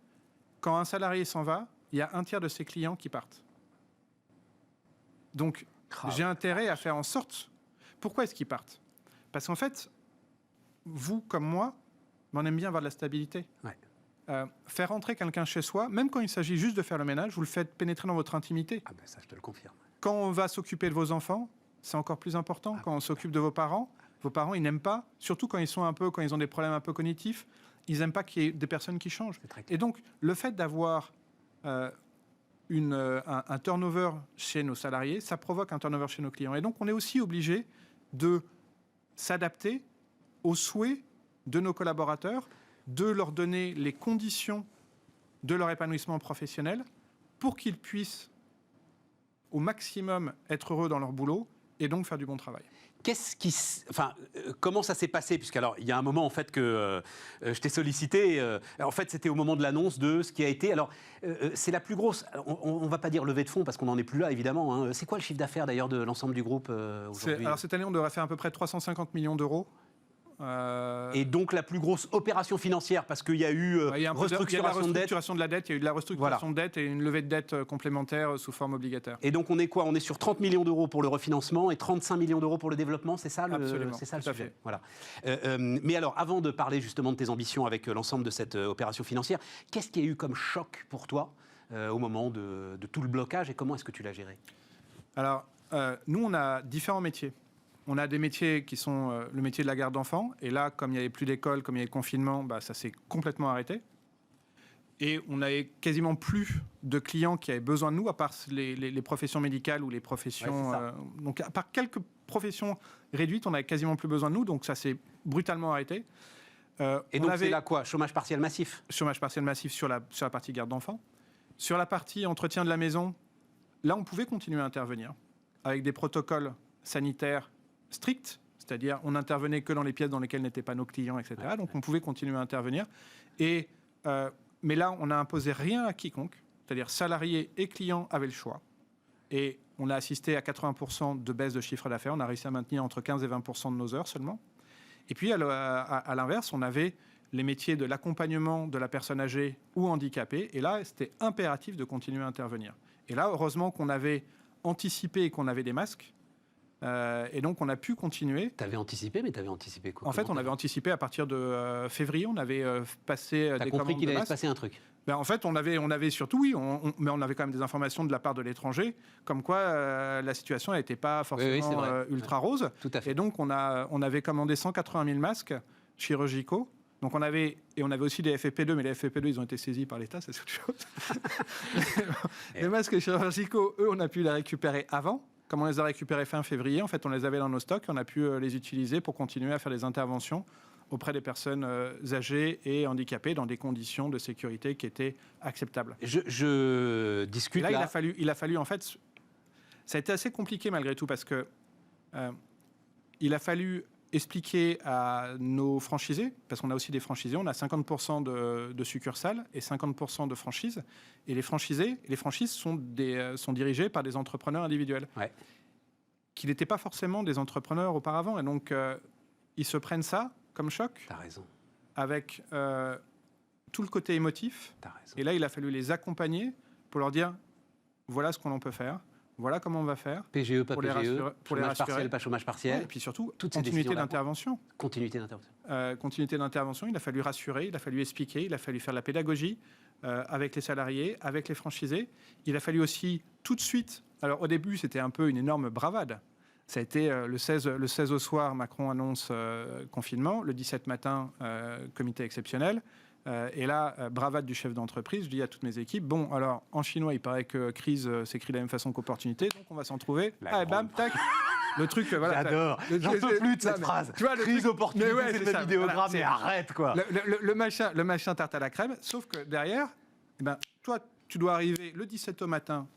Speaker 3: quand un salarié s'en va, il y a un tiers de ses clients qui partent. Donc, j'ai intérêt à faire en sorte... Pourquoi est-ce qu'ils partent? Parce qu'en fait, vous, comme moi, on aime bien avoir de la stabilité.
Speaker 1: Ouais.
Speaker 3: Faire rentrer quelqu'un chez soi, même quand il s'agit juste de faire le ménage, vous le faites pénétrer dans votre intimité.
Speaker 1: Ah ben ça, je te le confirme.
Speaker 3: Quand on va s'occuper de vos enfants, c'est encore plus important. Quand on s'occupe de vos parents, ils n'aiment pas, surtout quand ils ont des problèmes un peu cognitifs, ils n'aiment pas qu'il y ait des personnes qui changent. Et donc, le fait d'avoir un turnover chez nos salariés, ça provoque un turnover chez nos clients. Et donc, on est aussi obligé de s'adapter aux souhaits de nos collaborateurs, de leur donner les conditions de leur épanouissement professionnel pour qu'ils puissent au maximum être heureux dans leur boulot et donc faire du bon travail.
Speaker 1: Comment ça s'est passé? Puisqu'alors, il y a un moment en fait que je t'ai sollicité. En fait, c'était au moment de l'annonce de ce qui a été. Alors, c'est la plus grosse. On ne va pas dire levée de fonds parce qu'on n'en est plus là, évidemment. Hein. C'est quoi le chiffre d'affaires d'ailleurs de l'ensemble du groupe aujourd'hui?
Speaker 3: Alors cette année, on devrait faire à peu près 350 millions d'euros.
Speaker 1: Et donc la plus grosse opération financière, parce qu'il y a eu restructuration de dette.
Speaker 3: Il y a eu de la restructuration de dette et une levée de dette complémentaire sous forme obligataire.
Speaker 1: Et donc on est quoi? On est sur 30 millions d'euros pour le refinancement et 35 millions d'euros pour le développement, c'est ça?
Speaker 3: Absolument,
Speaker 1: c'est ça le
Speaker 3: tout à
Speaker 1: sujet.
Speaker 3: fait.
Speaker 1: Voilà. Mais alors, avant de parler justement de tes ambitions avec l'ensemble de cette opération financière, qu'est-ce qu'il y a eu comme choc pour toi au moment de tout le blocage et comment est-ce que tu l'as géré?
Speaker 3: Alors, nous, on a différents métiers. On a des métiers qui sont le métier de la garde d'enfants. Et là, comme il n'y avait plus d'école, comme il y avait le confinement, ça s'est complètement arrêté. Et on n'avait quasiment plus de clients qui avaient besoin de nous, à part les professions médicales ou les professions... donc, à part quelques professions réduites, on n'avait quasiment plus besoin de nous. Donc, ça s'est brutalement arrêté.
Speaker 1: Et donc, c'est là quoi? Chômage partiel massif?
Speaker 3: Chômage partiel massif sur la partie garde d'enfants. Sur la partie entretien de la maison, là, on pouvait continuer à intervenir avec des protocoles sanitaires strict, c'est-à-dire on n'intervenait que dans les pièces dans lesquelles n'étaient pas nos clients, etc. Donc on pouvait continuer à intervenir. Mais là, on n'a imposé rien à quiconque, c'est-à-dire salariés et clients avaient le choix. Et on a assisté à 80% de baisse de chiffre d'affaires. On a réussi à maintenir entre 15 et 20% de nos heures seulement. Et puis à l'inverse, on avait les métiers de l'accompagnement de la personne âgée ou handicapée. Et là, c'était impératif de continuer à intervenir. Et là, heureusement qu'on avait anticipé et qu'on avait des masques. Et donc, on a pu continuer.
Speaker 1: Tu avais anticipé, mais tu avais anticipé quoi?
Speaker 3: En fait, on avait anticipé à partir de février. On avait passé des commandes de masques.
Speaker 1: Tu as compris qu'il allait se passer un truc?
Speaker 3: En fait, on avait surtout, oui, mais on avait quand même des informations de la part de l'étranger, comme quoi la situation n'était pas forcément ultra rose.
Speaker 1: Tout à fait.
Speaker 3: Et donc, on avait commandé 180 000 masques chirurgicaux. Donc, on avait aussi des FFP2, mais les FFP2, ils ont été saisis par l'État, c'est autre chose. Les masques chirurgicaux, eux, on a pu les récupérer avant. Comme on les a récupérés fin février, en fait, on les avait dans nos stocks, on a pu les utiliser pour continuer à faire des interventions auprès des personnes âgées et handicapées dans des conditions de sécurité qui étaient acceptables.
Speaker 1: Je discute là.
Speaker 3: Il a fallu, en fait, ça a été assez compliqué malgré tout parce que il a fallu expliquer à nos franchisés, parce qu'on a aussi des franchisés, on a 50% de succursales et 50% de franchises. Et les franchises sont dirigés par des entrepreneurs individuels qui n'étaient pas forcément des entrepreneurs auparavant. Et donc, ils se prennent ça comme choc.
Speaker 1: T'as raison.
Speaker 3: Avec tout le côté émotif.
Speaker 1: T'as raison.
Speaker 3: Et là, il a fallu les accompagner pour leur dire, voilà ce qu'on en peut faire. Voilà comment on va faire.
Speaker 1: PGE, pas
Speaker 3: pour les
Speaker 1: PGE,
Speaker 3: rassurer, pour les
Speaker 1: chômage
Speaker 3: rassurer.
Speaker 1: partiel, pas chômage partiel.
Speaker 3: Ouais, et puis surtout,
Speaker 1: Toutes ces
Speaker 3: continuité
Speaker 1: décisions-là.
Speaker 3: d'intervention.
Speaker 1: Continuité d'intervention.
Speaker 3: Continuité d'intervention, il a fallu rassurer, il a fallu expliquer, il a fallu faire de la pédagogie avec les salariés, avec les franchisés. Il a fallu aussi tout de suite, alors au début c'était un peu une énorme bravade. Ça a été le 16 au soir, Macron annonce confinement, le 17 matin, comité exceptionnel. Et là, bravade du chef d'entreprise, je dis à toutes mes équipes, bon, alors en chinois, il paraît que crise s'écrit de la même façon qu'opportunité, donc on va s'en trouver. Ah, bam, tac. Le truc, voilà.
Speaker 1: J'adore. J'en peux plus de cette phrase.
Speaker 3: Tu vois,
Speaker 1: Crise, opportunité,
Speaker 3: ouais,
Speaker 1: c'est le
Speaker 3: ça,
Speaker 1: même idéogramme,
Speaker 3: voilà,
Speaker 1: mais arrête, quoi.
Speaker 3: Le machin tarte à la crème, sauf que derrière, eh ben, toi, tu dois arriver le 17 au matin,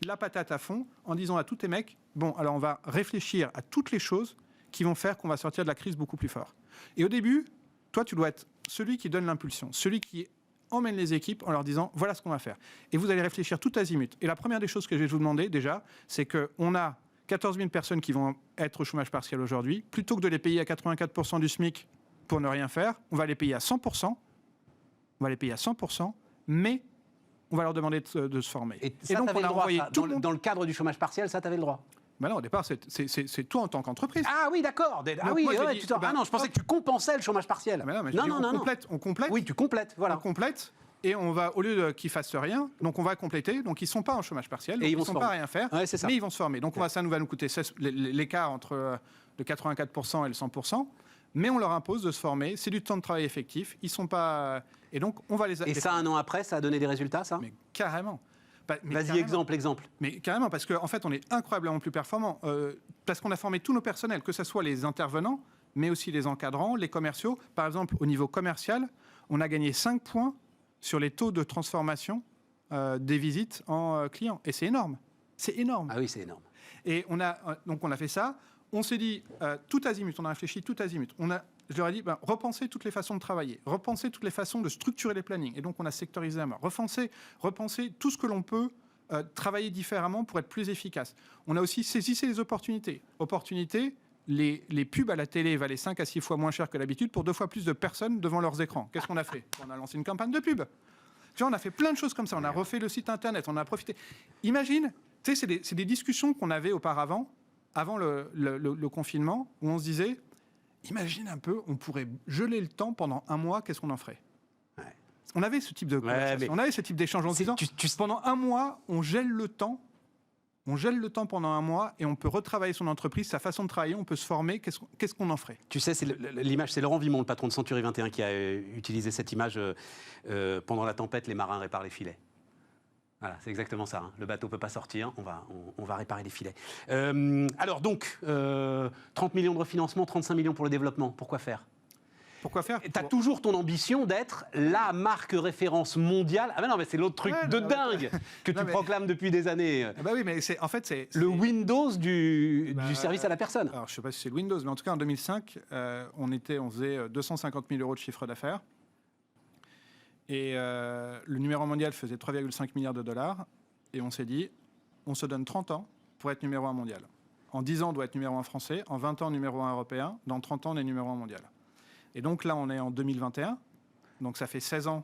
Speaker 3: la patate à fond, en disant à tous tes mecs, bon, alors on va réfléchir à toutes les choses qui vont faire qu'on va sortir de la crise beaucoup plus fort. Et au début, toi, tu dois être celui qui donne l'impulsion, celui qui emmène les équipes en leur disant, voilà ce qu'on va faire. Et vous allez réfléchir tout azimut. Et la première des choses que je vais vous demander, déjà, c'est qu'on a 14 000 personnes qui vont être au chômage partiel aujourd'hui. Plutôt que de les payer à 84% du SMIC pour ne rien faire, on va les payer à 100%. On va les payer à 100%, mais on va leur demander de se former.
Speaker 1: Et ça,
Speaker 3: donc, on a envoyé tout le monde.
Speaker 1: dans le cadre du chômage partiel, ça, t'avais le droit.
Speaker 3: Ben non, au départ, c'est toi en tant qu'entreprise.
Speaker 1: Ah oui, d'accord. Ah oui,
Speaker 3: moi, je
Speaker 1: ouais,
Speaker 3: dis,
Speaker 1: ah non, je pensais que tu compensais le chômage partiel.
Speaker 3: Ah, mais non, mais je
Speaker 1: non,
Speaker 3: dis,
Speaker 1: non,
Speaker 3: on
Speaker 1: non,
Speaker 3: complète, on complète.
Speaker 1: Oui, tu complètes, voilà.
Speaker 3: On complète. Et on va, au lieu qu'ils fassent rien, donc on va compléter. Donc ils ne sont pas en chômage partiel, donc
Speaker 1: Et
Speaker 3: ils ne sont pas à rien faire,
Speaker 1: ouais, c'est ça.
Speaker 3: mais ils vont se former. Donc ça nous va nous coûter l'écart entre le 84% et le 100%, mais on leur impose de se former. C'est du temps de travail effectif. Ils sont pas... Et donc on va les...
Speaker 1: Et ça, un an après, ça a donné des résultats, ça?
Speaker 3: Mais carrément.
Speaker 1: Vas-y, exemple.
Speaker 3: Mais carrément, parce qu'en fait, on est incroyablement plus performant. Parce qu'on a formé tous nos personnels, que ce soit les intervenants, mais aussi les encadrants, les commerciaux. Par exemple, au niveau commercial, on a gagné 5 points sur les taux de transformation des visites en clients. Et c'est énorme. C'est énorme.
Speaker 1: Ah oui, c'est énorme.
Speaker 3: Et on a fait ça. On s'est dit, tout azimut, on a réfléchi tout azimut. Je leur ai dit, repensez toutes les façons de travailler, repensez toutes les façons de structurer les plannings. Et donc, on a sectorisé à mort. Repensez tout ce que l'on peut travailler différemment pour être plus efficace. On a aussi saisi les opportunités. Les pubs à la télé valaient 5 à 6 fois moins cher que d'habitude pour 2 fois plus de personnes devant leurs écrans. Qu'est-ce qu'on a fait? On a lancé une campagne de pub. Tu vois, on a fait plein de choses comme ça. On a refait le site internet, on a profité. Imagine, tu sais, c'est des discussions qu'on avait auparavant, avant le confinement, où on se disait, imagine un peu, on pourrait geler le temps pendant un mois, qu'est-ce qu'on en ferait? Ouais. On avait ce type de conversation, on avait ce type d'échange en se disant, pendant un mois, on gèle le temps. On gèle le temps pendant un mois et on peut retravailler son entreprise, sa façon de travailler, on peut se former. Qu'est-ce qu'on en ferait? Tu sais,
Speaker 1: l'image, c'est Laurent Vimon, le patron de Century 21, qui a utilisé cette image pendant la tempête, les marins réparent les filets. Voilà, c'est exactement ça. Hein. Le bateau ne peut pas sortir, on va réparer les filets. Alors donc, 30 millions de refinancement, 35 millions pour le développement. Pourquoi faire?
Speaker 3: Pourquoi faire?
Speaker 1: Tu as toujours ton ambition d'être la marque référence mondiale. Ah mais non, mais c'est l'autre truc de dingue que tu proclames depuis des années.
Speaker 3: Ah bah oui, mais c'est
Speaker 1: le Windows du service à la personne.
Speaker 3: Alors, je ne sais pas si c'est le Windows, mais en tout cas, en 2005, on faisait 250 000 euros de chiffre d'affaires. Et le numéro mondial faisait 3,5 milliards de dollars. Et on s'est dit, on se donne 30 ans pour être numéro 1 mondial. En 10 ans, on doit être numéro 1 français. En 20 ans, numéro 1 européen. Dans 30 ans, on est numéro 1 mondial. Et donc là, on est en 2021. Donc ça fait 16 ans.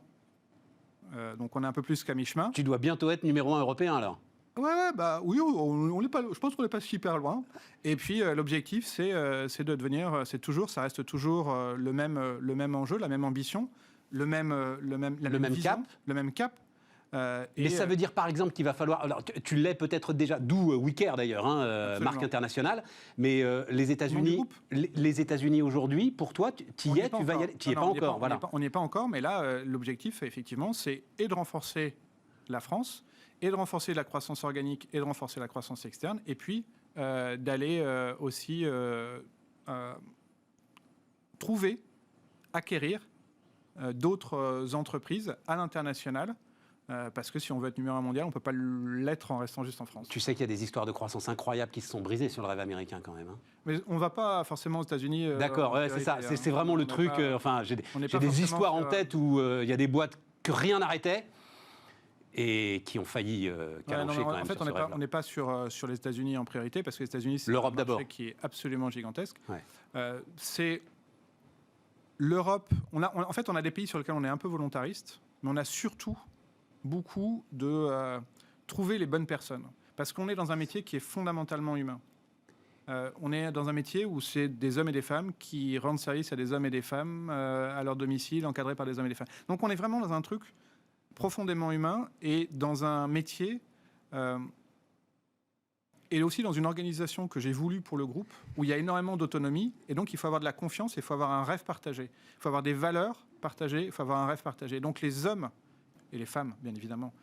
Speaker 3: Donc on est un peu plus qu'à mi-chemin.
Speaker 1: Tu dois bientôt être numéro 1 européen, alors?
Speaker 3: Oui, on n'est pas, je pense qu'on n'est pas super loin. Et puis l'objectif, c'est de devenir, ça reste toujours le même enjeu, la même ambition, le même cap.
Speaker 1: Mais ça veut dire par exemple qu'il va falloir. Alors, tu l'es peut-être déjà, d'où WeCare d'ailleurs, marque internationale. Mais les États-Unis aujourd'hui, pour toi, tu y es, tu vas y aller. Tu n'y es pas encore. Voilà.
Speaker 3: On n'y est pas encore, mais là, l'objectif, effectivement, c'est de renforcer la France, et de renforcer la croissance organique, et de renforcer la croissance externe, et puis d'aller aussi trouver, acquérir d'autres entreprises à l'international. Parce que si on veut être numéro 1 mondial, on ne peut pas l'être en restant juste en France.
Speaker 1: Tu sais qu'il y a des histoires de croissance incroyables qui se sont brisées sur le rêve américain quand même. Hein.
Speaker 3: Mais on ne va pas forcément aux États-Unis.
Speaker 1: D'accord, ouais, c'est ça. C'est vraiment le truc. J'ai des histoires en tête où il y a des boîtes que rien n'arrêtait. et qui ont failli calancher quand même.
Speaker 3: En fait, on n'est pas sur les États-Unis en priorité, parce que les États-Unis, c'est
Speaker 1: l'Europe
Speaker 3: un marché
Speaker 1: d'abord,
Speaker 3: qui est absolument gigantesque.
Speaker 1: Ouais.
Speaker 3: C'est l'Europe. En fait, on a des pays sur lesquels on est un peu volontariste, mais on a surtout beaucoup de trouver les bonnes personnes. Parce qu'on est dans un métier qui est fondamentalement humain. On est dans un métier où c'est des hommes et des femmes qui rendent service à des hommes et des femmes à leur domicile, encadrés par des hommes et des femmes. Donc on est vraiment dans un truc profondément humain et dans un métier et aussi dans une organisation que j'ai voulu pour le groupe où il y a énormément d'autonomie et donc il faut avoir de la confiance, il faut avoir un rêve partagé, il faut avoir des valeurs partagées, il faut avoir un rêve partagé. Donc les hommes et les femmes, bien évidemment,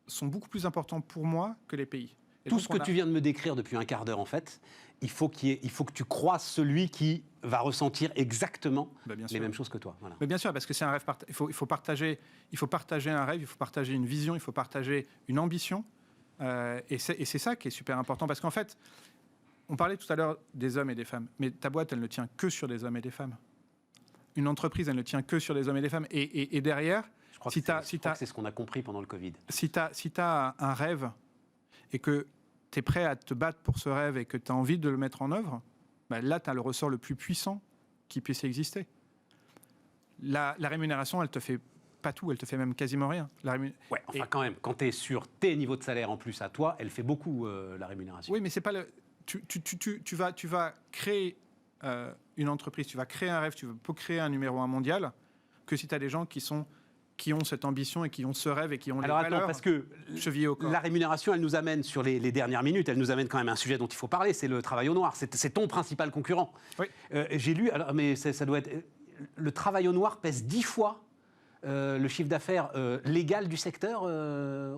Speaker 3: sont beaucoup plus importants pour moi que les pays. Et
Speaker 1: tout ce que tu viens de me décrire depuis un quart d'heure, en fait, il faut que tu croises celui qui va ressentir exactement les mêmes choses que toi. Voilà.
Speaker 3: Mais bien sûr, parce que c'est un rêve. Il faut partager un rêve, il faut partager une vision, il faut partager une ambition. Et c'est ça qui est super important. Parce qu'en fait, on parlait tout à l'heure des hommes et des femmes. Mais ta boîte, elle ne tient que sur des hommes et des femmes. Une entreprise, elle ne tient que sur des hommes et des femmes. Et derrière,
Speaker 1: je crois que c'est ce qu'on a compris pendant le Covid.
Speaker 3: Si tu as un rêve et que tu es prêt à te battre pour ce rêve et que tu as envie de le mettre en œuvre, ben là, tu as le ressort le plus puissant qui puisse exister. La rémunération, elle te fait pas tout, elle te fait même quasiment rien.
Speaker 1: Quand même, quand tu es sur tes niveaux de salaire en plus à toi, elle fait beaucoup la rémunération.
Speaker 3: Oui, mais c'est pas le... Tu vas créer une entreprise, tu vas créer un rêve, tu peux créer un numéro 1 mondial que si tu as des gens qui ont cette ambition et qui ont ce rêve et qui ont les valeurs
Speaker 1: parce que
Speaker 3: chevillées au corps.
Speaker 1: La rémunération, elle nous amène sur les dernières minutes, elle nous amène quand même à un sujet dont il faut parler, c'est le travail au noir. C'est ton principal concurrent.
Speaker 3: Oui.
Speaker 1: J'ai lu, mais ça doit être... Le travail au noir pèse 10 fois le chiffre d'affaires légal du secteur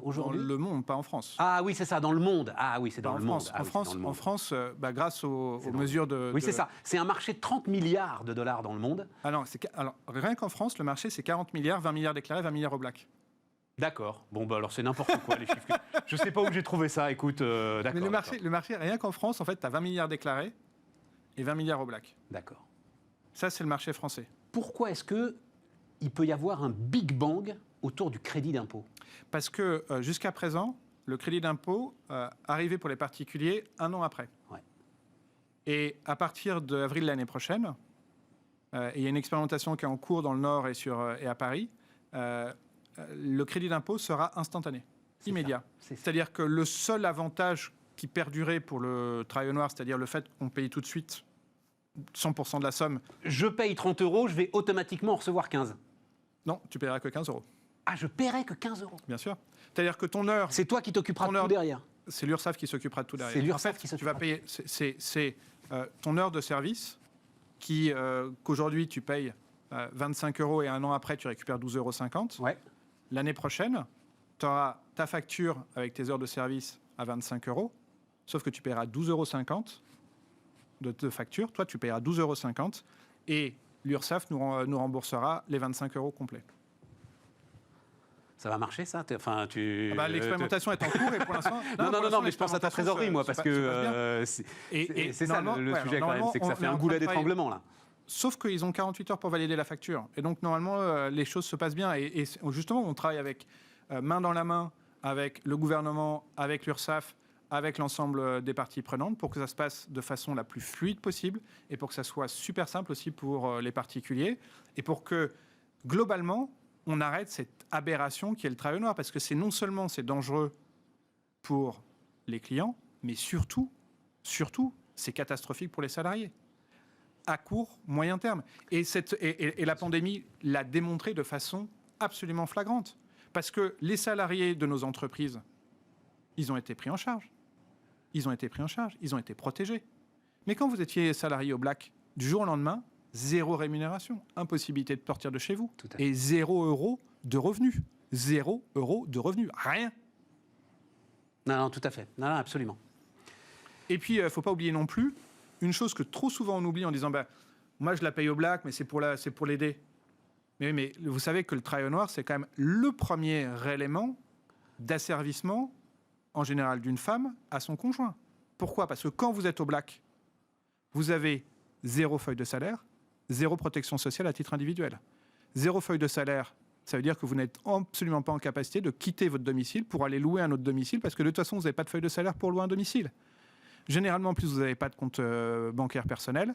Speaker 1: aujourd'hui.
Speaker 3: Dans le monde, pas en France.
Speaker 1: Ah oui, c'est ça, dans le monde. Ah oui, c'est dans le monde.
Speaker 3: En France, grâce aux mesures de...
Speaker 1: Oui, c'est ça. C'est un marché de 30 milliards de dollars dans le monde.
Speaker 3: Alors rien qu'en France, le marché, c'est 40 milliards, 20 milliards déclarés, 20 milliards au black.
Speaker 1: D'accord. Bon, alors c'est n'importe quoi, les chiffres. Je ne sais pas où j'ai trouvé ça, écoute, d'accord.
Speaker 3: Mais le marché, rien qu'en France, en fait, tu as 20 milliards déclarés et 20 milliards au black.
Speaker 1: D'accord.
Speaker 3: Ça, c'est le marché français.
Speaker 1: Pourquoi est-ce qu'il peut y avoir un big bang autour du crédit d'impôt?
Speaker 3: Parce que jusqu'à présent, le crédit d'impôt arrivait pour les particuliers 1 an après.
Speaker 1: Ouais.
Speaker 3: Et à partir d'avril de l'année prochaine, il y a une expérimentation qui est en cours dans le Nord et à Paris, le crédit d'impôt sera instantané, immédiat. C'est-à-dire que le seul avantage qui perdurait pour le travail au noir, c'est-à-dire le fait qu'on paye tout de suite 100% de la somme.
Speaker 1: Je paye 30 €, je vais automatiquement en recevoir 15.
Speaker 3: Non, tu paieras que 15 €.
Speaker 1: Ah, je paierai que 15 €.
Speaker 3: Bien sûr. C'est-à-dire que ton heure...
Speaker 1: C'est toi qui t'occuperas de tout derrière.
Speaker 3: C'est l'URSSAF qui s'occupera de tout derrière.
Speaker 1: C'est l'URSSAF qui s'occupera.
Speaker 3: Tu vas payer... C'est ton heure de service qu'aujourd'hui tu payes 25 € et 1 an après tu récupères 12,50 €.
Speaker 1: Ouais.
Speaker 3: L'année prochaine, tu auras ta facture avec tes heures de service à 25 €, sauf que tu paieras 12,50 € de facture. Toi, tu paieras 12,50 € et l'URSSAF nous remboursera les 25 € complets.
Speaker 1: Ça va marcher, ça?
Speaker 3: L'expérimentation est en cours et pour l'instant...
Speaker 1: Non, mais je pense à ta trésorerie, moi, parce que c'est ça le sujet quand même, c'est que ça fait un goulet d'étranglement, là.
Speaker 3: Sauf qu'ils ont 48 heures pour valider la facture. Et donc, normalement, les choses se passent bien. Et justement, on travaille avec main dans la main avec le gouvernement, avec l'URSSAF, avec l'ensemble des parties prenantes pour que ça se passe de façon la plus fluide possible et pour que ça soit super simple aussi pour les particuliers et pour que, globalement, on arrête cette aberration qui est le travail au noir. Parce que c'est non seulement c'est dangereux pour les clients, mais surtout, c'est catastrophique pour les salariés. À court, moyen terme. Et la pandémie l'a démontré de façon absolument flagrante. Parce que les salariés de nos entreprises, ils ont été pris en charge. Ils ont été protégés. Mais quand vous étiez salarié au black, du jour au lendemain, 0 rémunération, impossibilité de sortir de chez vous. Et 0 € de revenus. 0 € de revenus. Rien.
Speaker 1: Non, tout à fait. Non, absolument.
Speaker 3: Et puis, il ne faut pas oublier non plus une chose que trop souvent on oublie en disant moi je la paye au black, mais c'est pour l'aider. Mais vous savez que le travail au noir, c'est quand même le premier élément d'asservissement, en général d'une femme, à son conjoint. Pourquoi? Parce que quand vous êtes au black, vous avez 0 feuille de salaire, 0 protection sociale à titre individuel. 0 feuille de salaire Ça veut dire que vous n'êtes absolument pas en capacité de quitter votre domicile pour aller louer un autre domicile, parce que de toute façon, vous n'avez pas de feuille de salaire pour louer un domicile. Généralement, en plus, vous n'avez pas de compte bancaire personnel.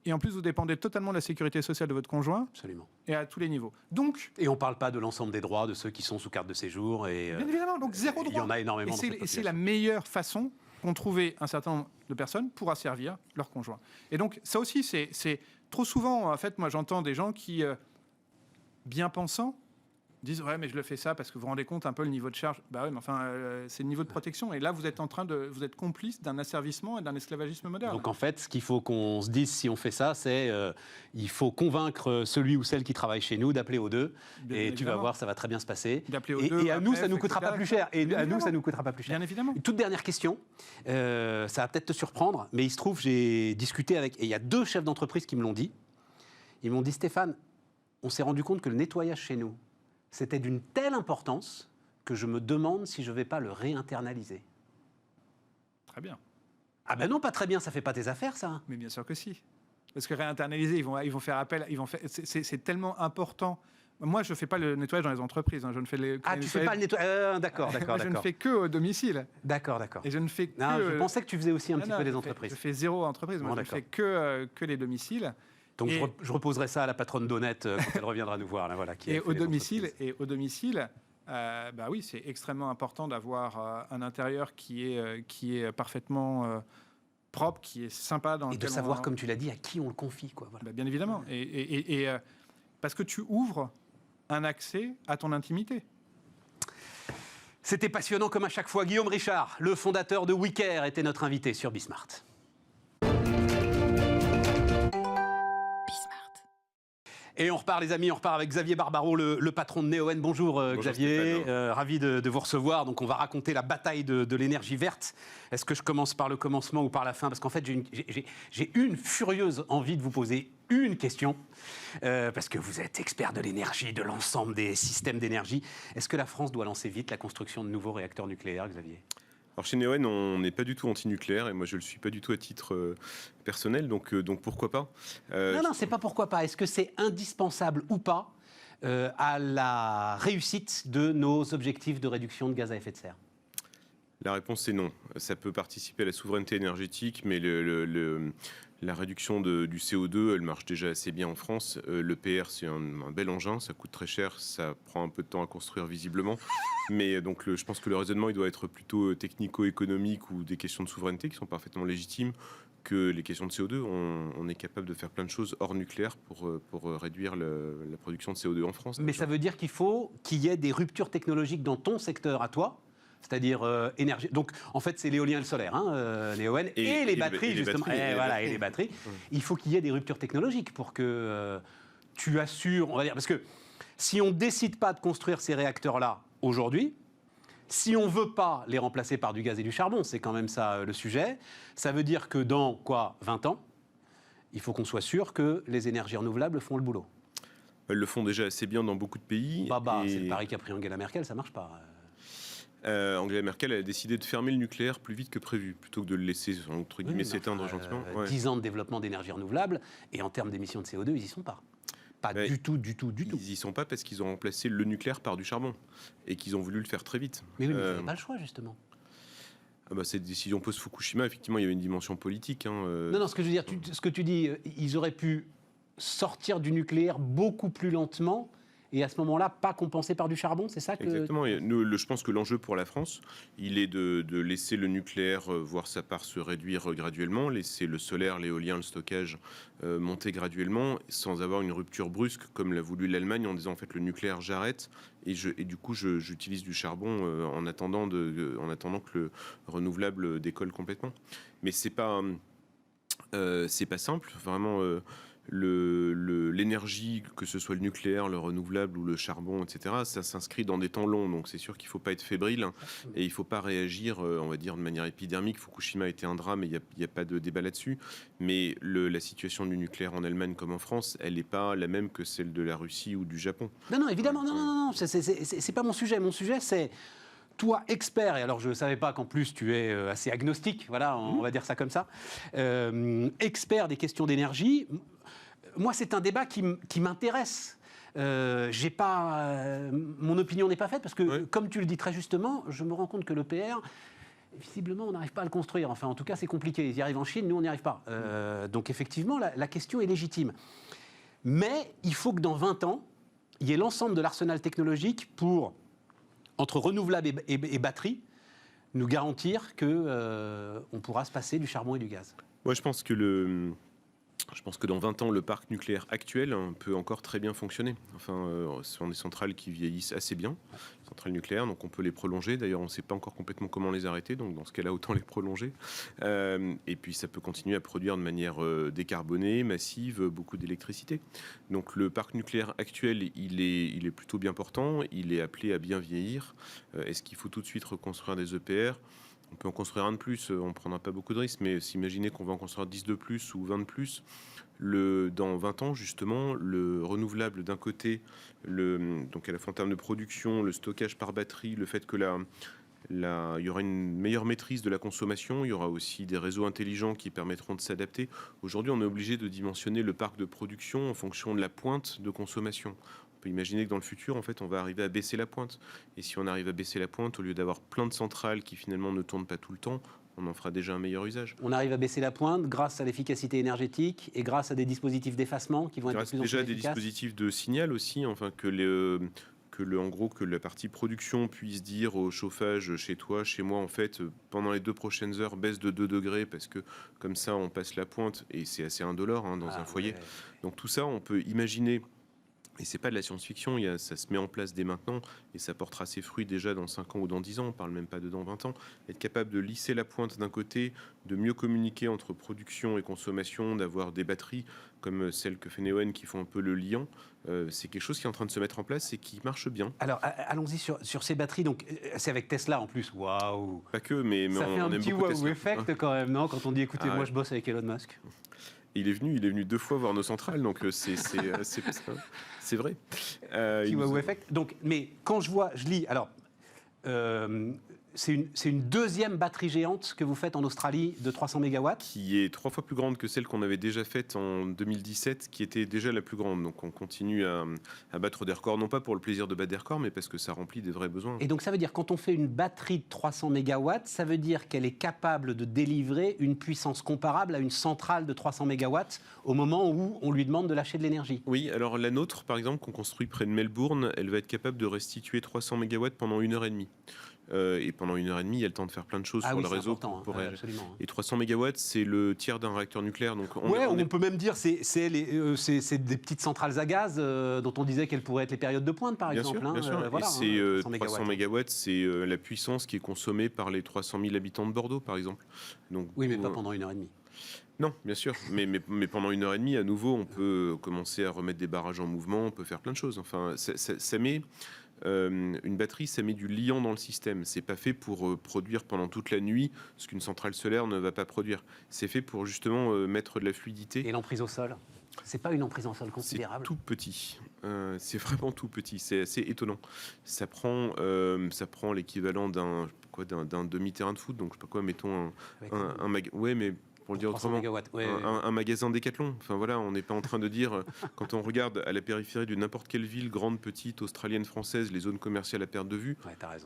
Speaker 3: Et en plus, vous dépendez totalement de la sécurité sociale de votre conjoint.
Speaker 1: Absolument.
Speaker 3: Et à tous les niveaux. Donc,
Speaker 1: et on ne parle pas de l'ensemble des droits de ceux qui sont sous carte de séjour. Et,
Speaker 3: bien évidemment, donc zéro droit.
Speaker 1: Il y en a énormément.
Speaker 3: Et c'est la meilleure façon qu'ont trouvé un certain nombre de personnes pour asservir leur conjoint. Et donc, ça aussi, c'est trop souvent, en fait, moi j'entends des gens qui, bien pensants, disent ouais mais je le fais ça parce que vous vous rendez compte un peu le niveau de charge. Bah oui mais enfin c'est le niveau de protection et là vous êtes vous êtes complice d'un asservissement et d'un esclavagisme moderne.
Speaker 1: Donc en fait ce qu'il faut qu'on se dise si on fait ça c'est il faut convaincre celui ou celle qui travaille chez nous d'appeler aux deux et tu vas voir ça va très bien se passer.
Speaker 3: D'appeler aux deux.
Speaker 1: Et à nous ça nous coûtera pas plus cher. Et à nous ça nous coûtera pas plus cher.
Speaker 3: Bien évidemment.
Speaker 1: Une toute dernière question, ça va peut-être te surprendre mais il se trouve j'ai discuté avec et il y a 2 chefs d'entreprise qui me l'ont dit. Ils m'ont dit Stéphane, on s'est rendu compte que le nettoyage chez nous c'était d'une telle importance que je me demande si je ne vais pas le réinternaliser.
Speaker 3: Très bien.
Speaker 1: Ah ben non, pas très bien, ça ne fait pas tes affaires, ça.
Speaker 3: Mais bien sûr que si. Parce que réinternaliser, ils vont faire appel, c'est tellement important. Moi, je ne fais pas le nettoyage dans les entreprises. Hein. Je ne fais les,
Speaker 1: tu ne fais pas le nettoyage d'accord.
Speaker 3: Je ne fais que au domicile.
Speaker 1: D'accord.
Speaker 3: Et je ne fais que...
Speaker 1: Non, je pensais que tu faisais aussi un petit peu les entreprises.
Speaker 3: Je fais 0 entreprise. Moi, je ne fais que les domiciles.
Speaker 1: Donc je reposerai ça à la patronne d'Honnête quand elle reviendra nous voir. Là, voilà,
Speaker 3: et au domicile, bah oui, c'est extrêmement important d'avoir un intérieur qui est parfaitement propre, qui est sympa.
Speaker 1: Et de savoir, comme tu l'as dit, à qui on le confie. Quoi, voilà.
Speaker 3: Bah, bien évidemment. Et parce que tu ouvres un accès à ton intimité.
Speaker 1: C'était passionnant comme à chaque fois. Guillaume Richard, le fondateur de WeCare, était notre invité sur Bismart. Et on repart les amis, on repart avec Xavier Barbaro, le patron de Neoen. Bonjour,
Speaker 4: Bonjour
Speaker 1: Xavier, ravi de vous recevoir. Donc on va raconter la bataille de l'énergie verte. Est-ce que je commence par le commencement ou par la fin? Parce qu'en fait j'ai une furieuse envie de vous poser une question, parce que vous êtes expert de l'énergie, de l'ensemble des systèmes d'énergie. Est-ce que la France doit lancer vite la construction de nouveaux réacteurs nucléaires, Xavier?
Speaker 4: Alors chez Neoen, on n'est pas du tout anti-nucléaire et moi je ne le suis pas du tout à titre personnel, donc pourquoi pas
Speaker 1: Non, c'est pas pourquoi pas. Est-ce que c'est indispensable ou pas à la réussite de nos objectifs de réduction de gaz à effet de serre?
Speaker 4: La réponse est non. Ça peut participer à la souveraineté énergétique, mais la réduction du CO2, elle marche déjà assez bien en France. L'EPR, c'est un bel engin, ça coûte très cher, ça prend un peu de temps à construire visiblement. Mais donc, je pense que le raisonnement, il doit être plutôt technico-économique ou des questions de souveraineté qui sont parfaitement légitimes que les questions de CO2. On est capable de faire plein de choses hors nucléaire pour réduire la production de CO2 en France.
Speaker 1: Mais ça veut dire qu'il faut qu'il y ait des ruptures technologiques dans ton secteur à toi, c'est-à-dire énergie. Donc, en fait, c'est l'éolien et le solaire, Neoen, et les batteries, justement. Et les batteries. Il faut qu'il y ait des ruptures technologiques pour que tu assures, on va dire, parce que si on ne décide pas de construire ces réacteurs-là aujourd'hui, si on ne veut pas les remplacer par du gaz et du charbon, c'est quand même ça le sujet, ça veut dire que dans, 20 ans, il faut qu'on soit sûr que les énergies renouvelables font le boulot.
Speaker 4: Elles le font déjà assez bien dans beaucoup de pays.
Speaker 1: C'est le pari qu'a pris Angela Merkel, ça ne marche pas.
Speaker 4: Angela Merkel a décidé de fermer le nucléaire plus vite que prévu, plutôt que de le laisser entre guillemets s'éteindre gentiment.
Speaker 1: 10 ans de développement d'énergie renouvelable, et en termes d'émissions de CO2, ils n'y sont pas. Pas du tout. Ils
Speaker 4: n'y sont pas parce qu'ils ont remplacé le nucléaire par du charbon, et qu'ils ont voulu le faire très vite.
Speaker 1: Mais oui, mais ils n'avaient pas le choix, justement.
Speaker 4: Cette décision post-Fukushima, effectivement, il y avait une dimension politique.
Speaker 1: Non, ce que je veux dire, ce que tu dis, ils auraient pu sortir du nucléaire beaucoup plus lentement, et à ce moment-là, pas compensé par du charbon, c'est ça que...
Speaker 4: Exactement. Je pense que l'enjeu pour la France, il est de laisser le nucléaire voir sa part se réduire graduellement, laisser le solaire, l'éolien, le stockage monter graduellement, sans avoir une rupture brusque, comme l'a voulu l'Allemagne, en disant en fait le nucléaire j'arrête, et du coup j'utilise du charbon en attendant que le renouvelable décolle complètement. Mais c'est pas simple, vraiment. L'énergie, que ce soit le nucléaire, le renouvelable ou le charbon, etc., ça s'inscrit dans des temps longs. Donc c'est sûr qu'il ne faut pas être fébrile et il ne faut pas réagir, on va dire, de manière épidermique. Fukushima a été un drame et il n'y a pas de débat là-dessus. Mais la situation du nucléaire en Allemagne comme en France, elle n'est pas la même que celle de la Russie ou du Japon.
Speaker 1: Non, évidemment, non. C'est pas mon sujet. Mon sujet, c'est... Toi, expert, et alors je ne savais pas qu'en plus tu es assez agnostique, voilà, on va dire ça comme ça, expert des questions d'énergie, moi c'est un débat qui m'intéresse. mon opinion n'est pas faite parce que, comme tu le dis très justement, je me rends compte que l'EPR, visiblement, on n'arrive pas à le construire. Enfin, en tout cas, c'est compliqué. Ils y arrivent en Chine, nous, on n'y arrive pas. Donc, effectivement, la question est légitime. Mais il faut que dans 20 ans, il y ait l'ensemble de l'arsenal technologique pour, entre renouvelables et batteries, nous garantir qu'on pourra se passer du charbon et du gaz.
Speaker 4: Moi, je pense que dans 20 ans, le parc nucléaire actuel peut encore très bien fonctionner. Enfin, ce sont des centrales qui vieillissent assez bien, centrales nucléaires, donc on peut les prolonger. D'ailleurs, on ne sait pas encore complètement comment les arrêter, donc dans ce cas-là, autant les prolonger. Et puis, ça peut continuer à produire de manière décarbonée, massive, beaucoup d'électricité. Donc, le parc nucléaire actuel, il est plutôt bien portant, il est appelé à bien vieillir. Est-ce qu'il faut tout de suite reconstruire des EPR ? On peut en construire un de plus, on ne prendra pas beaucoup de risques, mais s'imaginer qu'on va en construire 10 de plus ou 20 de plus, dans 20 ans, justement, le renouvelable d'un côté, donc à la fois en termes de production, le stockage par batterie, le fait que il y aura une meilleure maîtrise de la consommation, il y aura aussi des réseaux intelligents qui permettront de s'adapter. Aujourd'hui, on est obligé de dimensionner le parc de production en fonction de la pointe de consommation. On peut imaginer que dans le futur, en fait, on va arriver à baisser la pointe. Et si on arrive à baisser la pointe, au lieu d'avoir plein de centrales qui finalement ne tournent pas tout le temps, on en fera déjà un meilleur usage.
Speaker 1: On arrive à baisser la pointe grâce à l'efficacité énergétique et grâce à des dispositifs d'effacement qui vont être de plus en plus efficaces.
Speaker 4: Déjà des dispositifs de signal aussi, enfin en gros, que la partie production puisse dire au chauffage chez toi, chez moi, en fait, pendant les 2 prochaines heures, baisse de 2 degrés, parce que comme ça, on passe la pointe, et c'est assez indolore dans un foyer. Ouais. Donc tout ça, on peut imaginer, et c'est pas de la science-fiction, ça se met en place dès maintenant, et ça portera ses fruits déjà dans 5 ans ou dans 10 ans, on parle même pas de dans 20 ans, être capable de lisser la pointe d'un côté, de mieux communiquer entre production et consommation, d'avoir des batteries comme celles que fait Neoen qui font un peu le liant, c'est quelque chose qui est en train de se mettre en place et qui marche bien.
Speaker 1: Alors, allons-y sur ces batteries. Donc, c'est avec Tesla en plus. Waouh.
Speaker 4: Pas que, mais
Speaker 1: ça fait un petit waouh effect quand même, non ? Quand on dit, écoutez, moi je bosse avec Elon Musk.
Speaker 4: Il est venu 2 fois voir nos centrales, donc c'est vrai.
Speaker 1: Petit waouh effect. Donc, mais quand je lis, alors. C'est une deuxième batterie géante que vous faites en Australie de 300 MW.
Speaker 4: Qui est 3 fois plus grande que celle qu'on avait déjà faite en 2017, qui était déjà la plus grande. Donc on continue à battre des records, non pas pour le plaisir de battre des records, mais parce que ça remplit des vrais besoins.
Speaker 1: Et donc ça veut dire, quand on fait une batterie de 300 MW, ça veut dire qu'elle est capable de délivrer une puissance comparable à une centrale de 300 MW au moment où on lui demande de lâcher de l'énergie.
Speaker 4: Oui, alors la nôtre, par exemple, qu'on construit près de Melbourne, elle va être capable de restituer 300 MW pendant 1h30. Et pendant 1h30, il y a le temps de faire plein de choses sur le réseau. Et 300 MW, c'est le tiers d'un réacteur nucléaire. Donc
Speaker 1: on peut même dire que c'est des petites centrales à gaz dont on disait qu'elles pourraient être les périodes de pointe, par exemple.
Speaker 4: Bien sûr.
Speaker 1: Voilà,
Speaker 4: et 300 MW, c'est la puissance qui est consommée par les 300 000 habitants de Bordeaux, par exemple. Donc,
Speaker 1: oui, mais pas pendant 1h30.
Speaker 4: Non, bien sûr, mais pendant 1h30, à nouveau, on peut commencer à remettre des barrages en mouvement, on peut faire plein de choses. Enfin, ça met... une batterie, ça met du liant dans le système. C'est pas fait pour produire pendant toute la nuit ce qu'une centrale solaire ne va pas produire. C'est fait pour justement mettre de la fluidité.
Speaker 1: Et l'emprise au sol ? C'est pas une emprise au sol considérable ?
Speaker 4: C'est tout petit. C'est vraiment tout petit. C'est assez étonnant. Ça prend l'équivalent d'un demi-terrain de foot. Donc je sais pas quoi, mettons un ouais, mais pour le dire autrement, un magasin Décathlon. Enfin voilà, on n'est pas en train de dire, quand on regarde à la périphérie de n'importe quelle ville, grande, petite, australienne, française, les zones commerciales à perte de vue,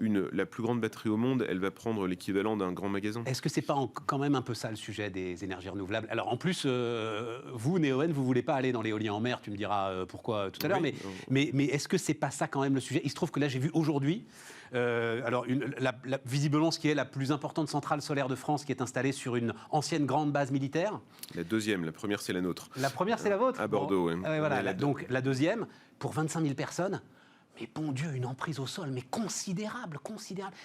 Speaker 4: la plus grande batterie au monde, elle va prendre l'équivalent d'un grand magasin.
Speaker 1: Est-ce que c'est pas quand même un peu ça le sujet des énergies renouvelables ? Alors en plus, vous, Neoen, vous voulez pas aller dans l'éolien en mer, tu me diras pourquoi tout à l'heure, mais est-ce que c'est pas ça quand même le sujet ? Il se trouve que là, j'ai vu aujourd'hui, visiblement, ce qui est la plus importante centrale solaire de France, qui est installée sur une ancienne grande base militaire.
Speaker 4: La deuxième, la première c'est la nôtre.
Speaker 1: La première c'est la vôtre.
Speaker 4: À Bordeaux, oui.
Speaker 1: Voilà, donc la deuxième, pour 25 000 personnes, mais bon Dieu, une emprise au sol, mais considérable.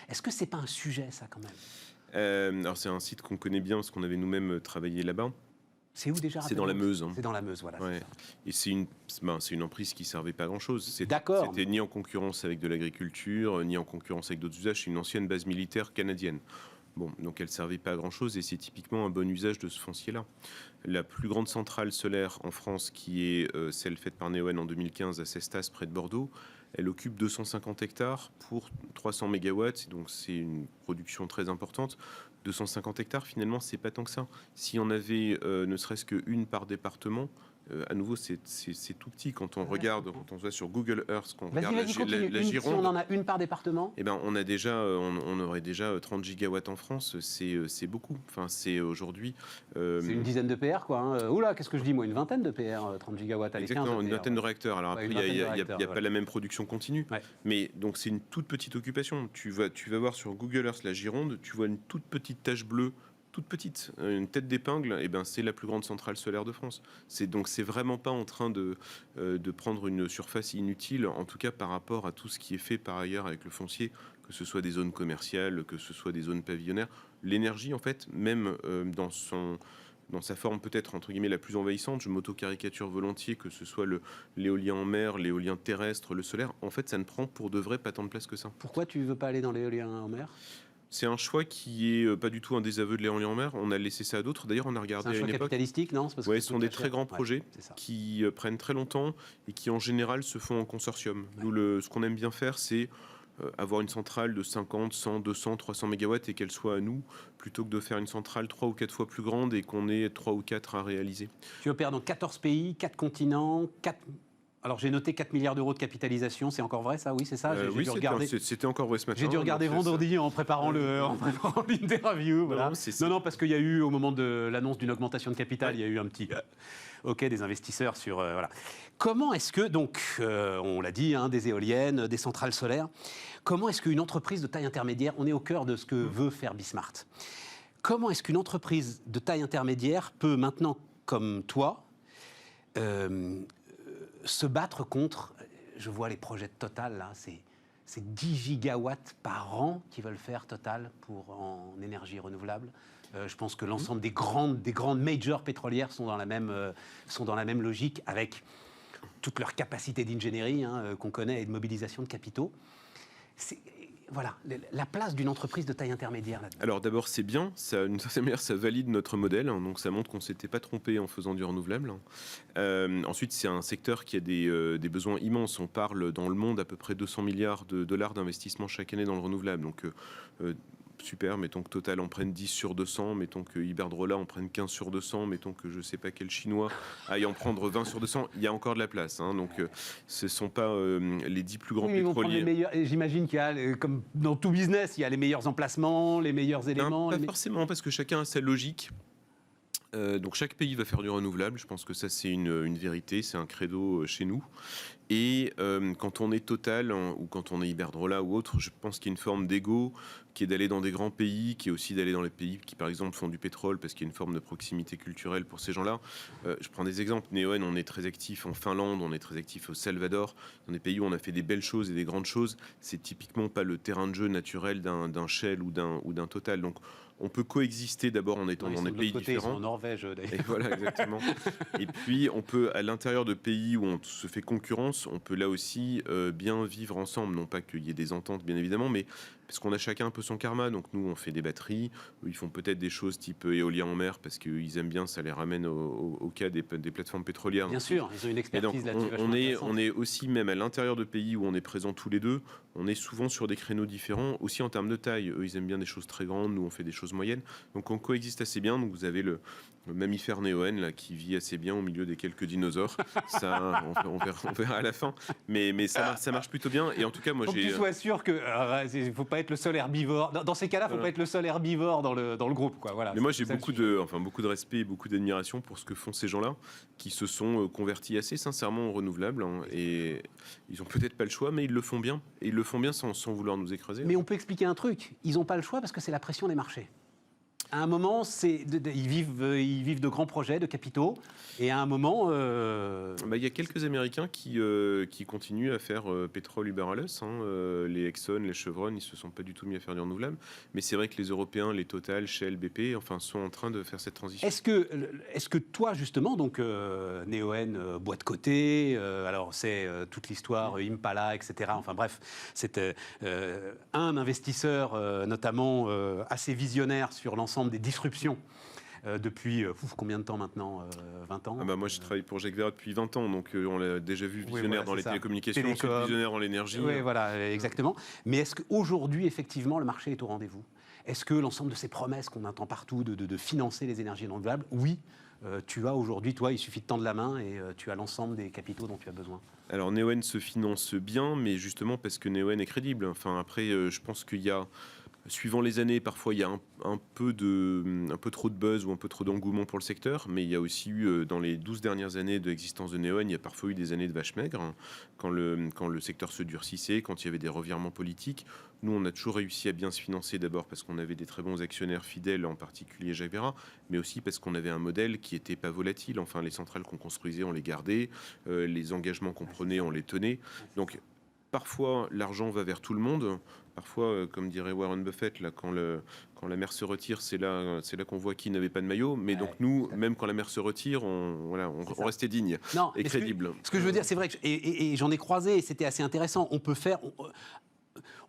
Speaker 1: Est-ce que c'est pas un sujet, ça, quand même ?
Speaker 4: Alors c'est un site qu'on connaît bien, parce qu'on avait nous-mêmes travaillé là-bas.
Speaker 1: C'est où déjà ?
Speaker 4: C'est dans la Meuse.
Speaker 1: C'est dans la Meuse, voilà.
Speaker 4: Ouais. Et c'est une emprise qui ne servait pas à grand-chose.
Speaker 1: D'accord.
Speaker 4: C'était ni en concurrence avec de l'agriculture, ni en concurrence avec d'autres usages. C'est une ancienne base militaire canadienne. Bon, donc elle ne servait pas à grand-chose et c'est typiquement un bon usage de ce foncier-là. La plus grande centrale solaire en France, qui est celle faite par Neoen en 2015 à Cestas, près de Bordeaux, elle occupe 250 hectares pour 300 mégawatts, donc c'est une production très importante. 250 hectares, finalement, c'est pas tant que ça. Si on avait ne serait-ce qu'une par département, à nouveau, c'est tout petit. Quand on regarde, quand on va sur Google Earth, quand on regarde
Speaker 1: continue.
Speaker 4: la
Speaker 1: Si
Speaker 4: Gironde,
Speaker 1: on en a une par département,
Speaker 4: eh ben, on aurait déjà 30 gigawatts en France. C'est beaucoup. Enfin, c'est aujourd'hui.
Speaker 1: c'est une dizaine de PR, quoi. Hein. Oula, qu'est-ce que je dis, moi, une vingtaine de PR, 30 gigawatts, allez, 15
Speaker 4: Exactement,
Speaker 1: de
Speaker 4: une
Speaker 1: PR,
Speaker 4: vingtaine de réacteurs. Alors après,
Speaker 1: une
Speaker 4: il n'y
Speaker 1: vingtaine de
Speaker 4: a,
Speaker 1: réacteurs,
Speaker 4: pas la même production continue.
Speaker 1: Ouais.
Speaker 4: Mais donc, c'est une toute petite occupation. Tu vas voir sur Google Earth la Gironde, tu vois une toute petite tache bleue, toute petite, une tête d'épingle, et ben c'est la plus grande centrale solaire de France. C'est vraiment pas en train de prendre une surface inutile, en tout cas par rapport à tout ce qui est fait par ailleurs avec le foncier, que ce soit des zones commerciales, que ce soit des zones pavillonnaires. L'énergie, en fait, même dans sa forme peut-être entre guillemets la plus envahissante, je m'auto-caricature volontiers, que ce soit l'éolien en mer, l'éolien terrestre, le solaire, en fait ça ne prend pour de vrai pas tant de place que ça.
Speaker 1: Pourquoi tu veux pas aller dans l'éolien en mer?
Speaker 4: C'est un choix qui est pas du tout un désaveu de l'éolien en mer. On a laissé ça à d'autres. D'ailleurs, on a regardé
Speaker 1: C'est un
Speaker 4: à
Speaker 1: choix
Speaker 4: une époque.
Speaker 1: capitalistique, non? C'est parce que
Speaker 4: Ouais,
Speaker 1: ça
Speaker 4: ce sont
Speaker 1: coûte
Speaker 4: des
Speaker 1: très
Speaker 4: très
Speaker 1: cher.
Speaker 4: grands
Speaker 1: Ouais,
Speaker 4: projets
Speaker 1: c'est ça.
Speaker 4: qui prennent très longtemps et qui en général se font en consortium. Nous, ce qu'on aime bien faire, c'est avoir une centrale de 50, 100, 200, 300 mégawatts et qu'elle soit à nous, plutôt que de faire une centrale 3 ou 4 fois plus grande et qu'on ait 3 ou 4 à réaliser.
Speaker 1: Tu opères dans 14 pays, 4 continents, 4... Alors j'ai noté 4 milliards d'euros de capitalisation, c'est encore vrai ça? Oui, c'est ça?
Speaker 4: Oui, c'était encore vrai ce matin.
Speaker 1: J'ai dû regarder vendredi en préparant l'interview. Voilà. Non, parce qu'il y a eu, au moment de l'annonce d'une augmentation de capital, il y a eu un petit OK des investisseurs sur... voilà. Comment est-ce que, donc, on l'a dit, hein, des éoliennes, des centrales solaires, comment est-ce qu'une entreprise de taille intermédiaire, on est au cœur de ce que veut faire Bismart, comment est-ce qu'une entreprise de taille intermédiaire peut maintenant, comme toi, se battre contre, je vois les projets de Total, là, c'est 10 gigawatts par an qu'ils veulent faire Total en énergie renouvelable. Je pense que l'ensemble des grandes majors pétrolières sont dans la même logique, avec toute leur capacité d'ingénierie qu'on connaît et de mobilisation de capitaux. Voilà, la place d'une entreprise de taille intermédiaire là-dedans.
Speaker 4: Alors d'abord, c'est bien, d'une certaine manière, ça valide notre modèle, hein, donc ça montre qu'on ne s'était pas trompé en faisant du renouvelable. Ensuite, c'est un secteur qui a des besoins immenses. On parle dans le monde à peu près 200 milliards de dollars d'investissement chaque année dans le renouvelable. Donc super, mettons que Total en prenne 10 sur 200, mettons que Iberdrola en prenne 15 sur 200, mettons que je ne sais pas quel Chinois aille en prendre 20 sur 200, il y a encore de la place. Hein, donc ce ne sont pas les 10 plus grands pétroliers.
Speaker 1: J'imagine qu'il y a, comme dans tout business, il y a les meilleurs emplacements, les meilleurs éléments.
Speaker 4: Pas forcément, parce que chacun a sa logique. Donc chaque pays va faire du renouvelable, je pense que ça c'est une vérité, c'est un credo chez nous. Et quand on est Total ou quand on est Iberdrola ou autre, je pense qu'il y a une forme d'ego qui est d'aller dans des grands pays, qui est aussi d'aller dans les pays qui par exemple font du pétrole parce qu'il y a une forme de proximité culturelle pour ces gens-là. Je prends des exemples. Neoen, on est très actif en Finlande, on est très actif au Salvador, dans des pays où on a fait des belles choses et des grandes choses. C'est typiquement pas le terrain de jeu naturel d'un Shell ou d'un Total. Donc on peut coexister d'abord en étant dans des pays différents. Ils sont
Speaker 1: en Norvège, d'ailleurs.
Speaker 4: Et voilà, exactement. Et puis, on peut, à l'intérieur de pays où on se fait concurrence, on peut là aussi bien vivre ensemble. Non pas qu'il y ait des ententes, bien évidemment, mais parce qu'on a chacun un peu son karma. Donc, nous, on fait des batteries. Ils font peut-être des choses type éolien en mer parce qu'ils aiment bien, ça les ramène au cas des plateformes pétrolières.
Speaker 1: Bien sûr, ils ont une expertise là-dessus.
Speaker 4: On est aussi, même à l'intérieur de pays où on est présents tous les deux, on est souvent sur des créneaux différents, aussi en termes de taille. Eux, ils aiment bien des choses très grandes, nous, on fait des choses moyennes. Donc, on coexiste assez bien. Donc, vous avez le mammifère Neoen là, qui vit assez bien au milieu des quelques dinosaures. Ça, on verra à la fin. Mais ça marche plutôt bien. Et en tout cas, moi,
Speaker 1: faut que tu sois sûr que il ne faut pas être le seul herbivore. Dans ces cas-là, il ne faut pas être le seul herbivore dans le groupe. Quoi. Voilà,
Speaker 4: mais moi, j'ai beaucoup de respect et beaucoup d'admiration pour ce que font ces gens-là, qui se sont convertis assez sincèrement en renouvelable. Hein, et ils n'ont peut-être pas le choix, mais ils le font bien. Et ils le font bien sans vouloir nous écraser.
Speaker 1: Mais on peut expliquer un truc. Ils n'ont pas le choix parce que c'est la pression des marchés. À un moment, ils vivent de grands projets, de capitaux, et à un moment...
Speaker 4: il y a quelques Américains qui continuent à faire pétrole Uber alles. Les Exxon, les Chevron, ils ne se sont pas du tout mis à faire du renouvelable. Mais c'est vrai que les Européens, les Total, Shell, BP, sont en train de faire cette transition.
Speaker 1: Est-ce que toi, justement, donc Neoen, boîte cotée, alors c'est toute l'histoire, Impala, etc. Enfin bref, c'est un investisseur, notamment assez visionnaire sur l'ensemble des disruptions depuis combien de temps maintenant 20 ans
Speaker 4: Moi, je travaille pour Jacques Veyrat depuis 20 ans, donc on l'a déjà vu visionnaire dans les télécommunications, visionnaire dans l'énergie.
Speaker 1: Oui, voilà, exactement. Mais est-ce qu'aujourd'hui, effectivement, le marché est au rendez-vous ? Est-ce que l'ensemble de ces promesses qu'on entend partout de financer les énergies renouvelables, oui, tu as aujourd'hui, toi, il suffit de tendre la main et tu as l'ensemble des capitaux dont tu as besoin?
Speaker 4: Alors Neoen se finance bien, mais justement parce que Neoen est crédible. Enfin, après, je pense qu'il y a, suivant les années, parfois il y a un peu trop de buzz ou un peu trop d'engouement pour le secteur, mais il y a aussi eu, dans les 12 dernières années d'existence de Neoen, il y a parfois eu des années de vache maigre, hein, quand le secteur se durcissait, quand il y avait des revirements politiques. Nous, on a toujours réussi à bien se financer, d'abord parce qu'on avait des très bons actionnaires fidèles, en particulier Javera, mais aussi parce qu'on avait un modèle qui n'était pas volatile. Enfin, les centrales qu'on construisait, on les gardait, les engagements qu'on prenait, on les tenait. Donc, parfois, l'argent va vers tout le monde. Parfois, comme dirait Warren Buffett, là, quand la mer se retire, c'est là qu'on voit qui n'avait pas de maillot. Mais donc nous, même quand la mer se retire, on restait digne et crédible.
Speaker 1: Ce que je veux dire, c'est vrai que et j'en ai croisé, et c'était assez intéressant.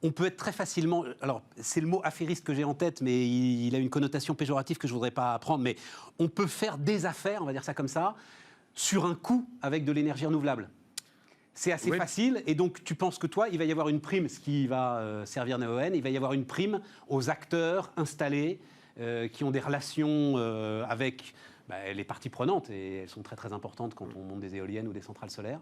Speaker 1: On peut être très facilement... Alors, c'est le mot affairiste que j'ai en tête, mais il a une connotation péjorative que je ne voudrais pas prendre. Mais on peut faire des affaires, on va dire ça comme ça, sur un coût avec de l'énergie renouvelable. C'est assez facile, et donc tu penses que toi, il va y avoir une prime, ce qui va servir Neoen, il va y avoir une prime aux acteurs installés qui ont des relations avec les parties prenantes, et elles sont très très importantes quand on monte des éoliennes ou des centrales solaires,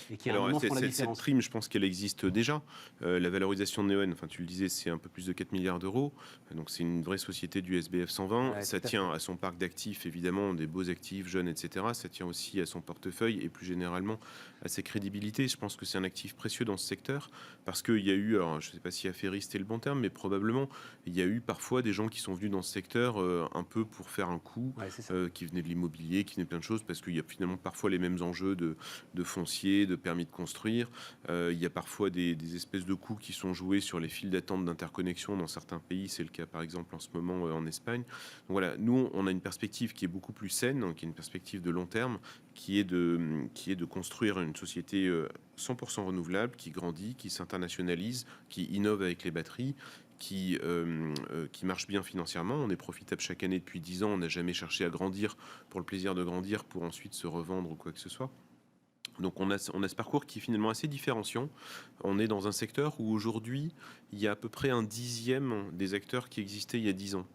Speaker 1: et qui à un moment font la différence.
Speaker 4: Cette prime, je pense qu'elle existe déjà. La valorisation de Neoen, enfin tu le disais, c'est un peu plus de 4 milliards d'euros, donc c'est une vraie société du SBF 120. Ouais, ça tient à son parc d'actifs, évidemment, des beaux actifs, jeunes, etc. Ça tient aussi à son portefeuille, et plus généralement à ses crédibilités. Je pense que c'est un actif précieux dans ce secteur, parce qu'il y a eu, alors je ne sais pas si affairiste est le bon terme, mais probablement, il y a eu parfois des gens qui sont venus dans ce secteur un peu pour faire un coup, qui venaient de l'immobilier, qui venaient de plein de choses, parce qu'il y a finalement parfois les mêmes enjeux de foncier, de permis de construire. Il y a parfois des espèces de coûts qui sont joués sur les files d'attente d'interconnexion dans certains pays. C'est le cas par exemple en ce moment en Espagne. Donc voilà, nous on a une perspective qui est beaucoup plus saine, qui est une perspective de long terme, qui est de construire une société 100% renouvelable, qui grandit, qui s'internationalise, qui innove avec les batteries, qui marche bien financièrement. On est profitable chaque année depuis 10 ans. On n'a jamais cherché à grandir pour le plaisir de grandir, pour ensuite se revendre ou quoi que ce soit. Donc on a ce parcours qui est finalement assez différenciant. On est dans un secteur où aujourd'hui, il y a à peu près un dixième des acteurs qui existaient il y a 10 ans.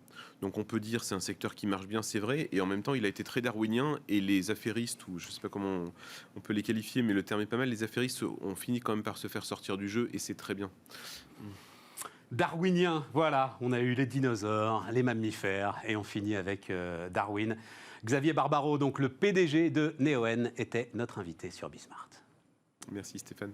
Speaker 4: Donc on peut dire c'est un secteur qui marche bien, c'est vrai, et en même temps il a été très darwinien, et les affairistes, ou je ne sais pas comment on peut les qualifier, mais le terme est pas mal, les affairistes ont fini quand même par se faire sortir du jeu, et c'est très bien.
Speaker 1: Darwinien, voilà, on a eu les dinosaures, les mammifères, et on finit avec Darwin. Xavier Barbaro, donc le PDG de Neoen, était notre invité sur Bismart.
Speaker 4: Merci Stéphane.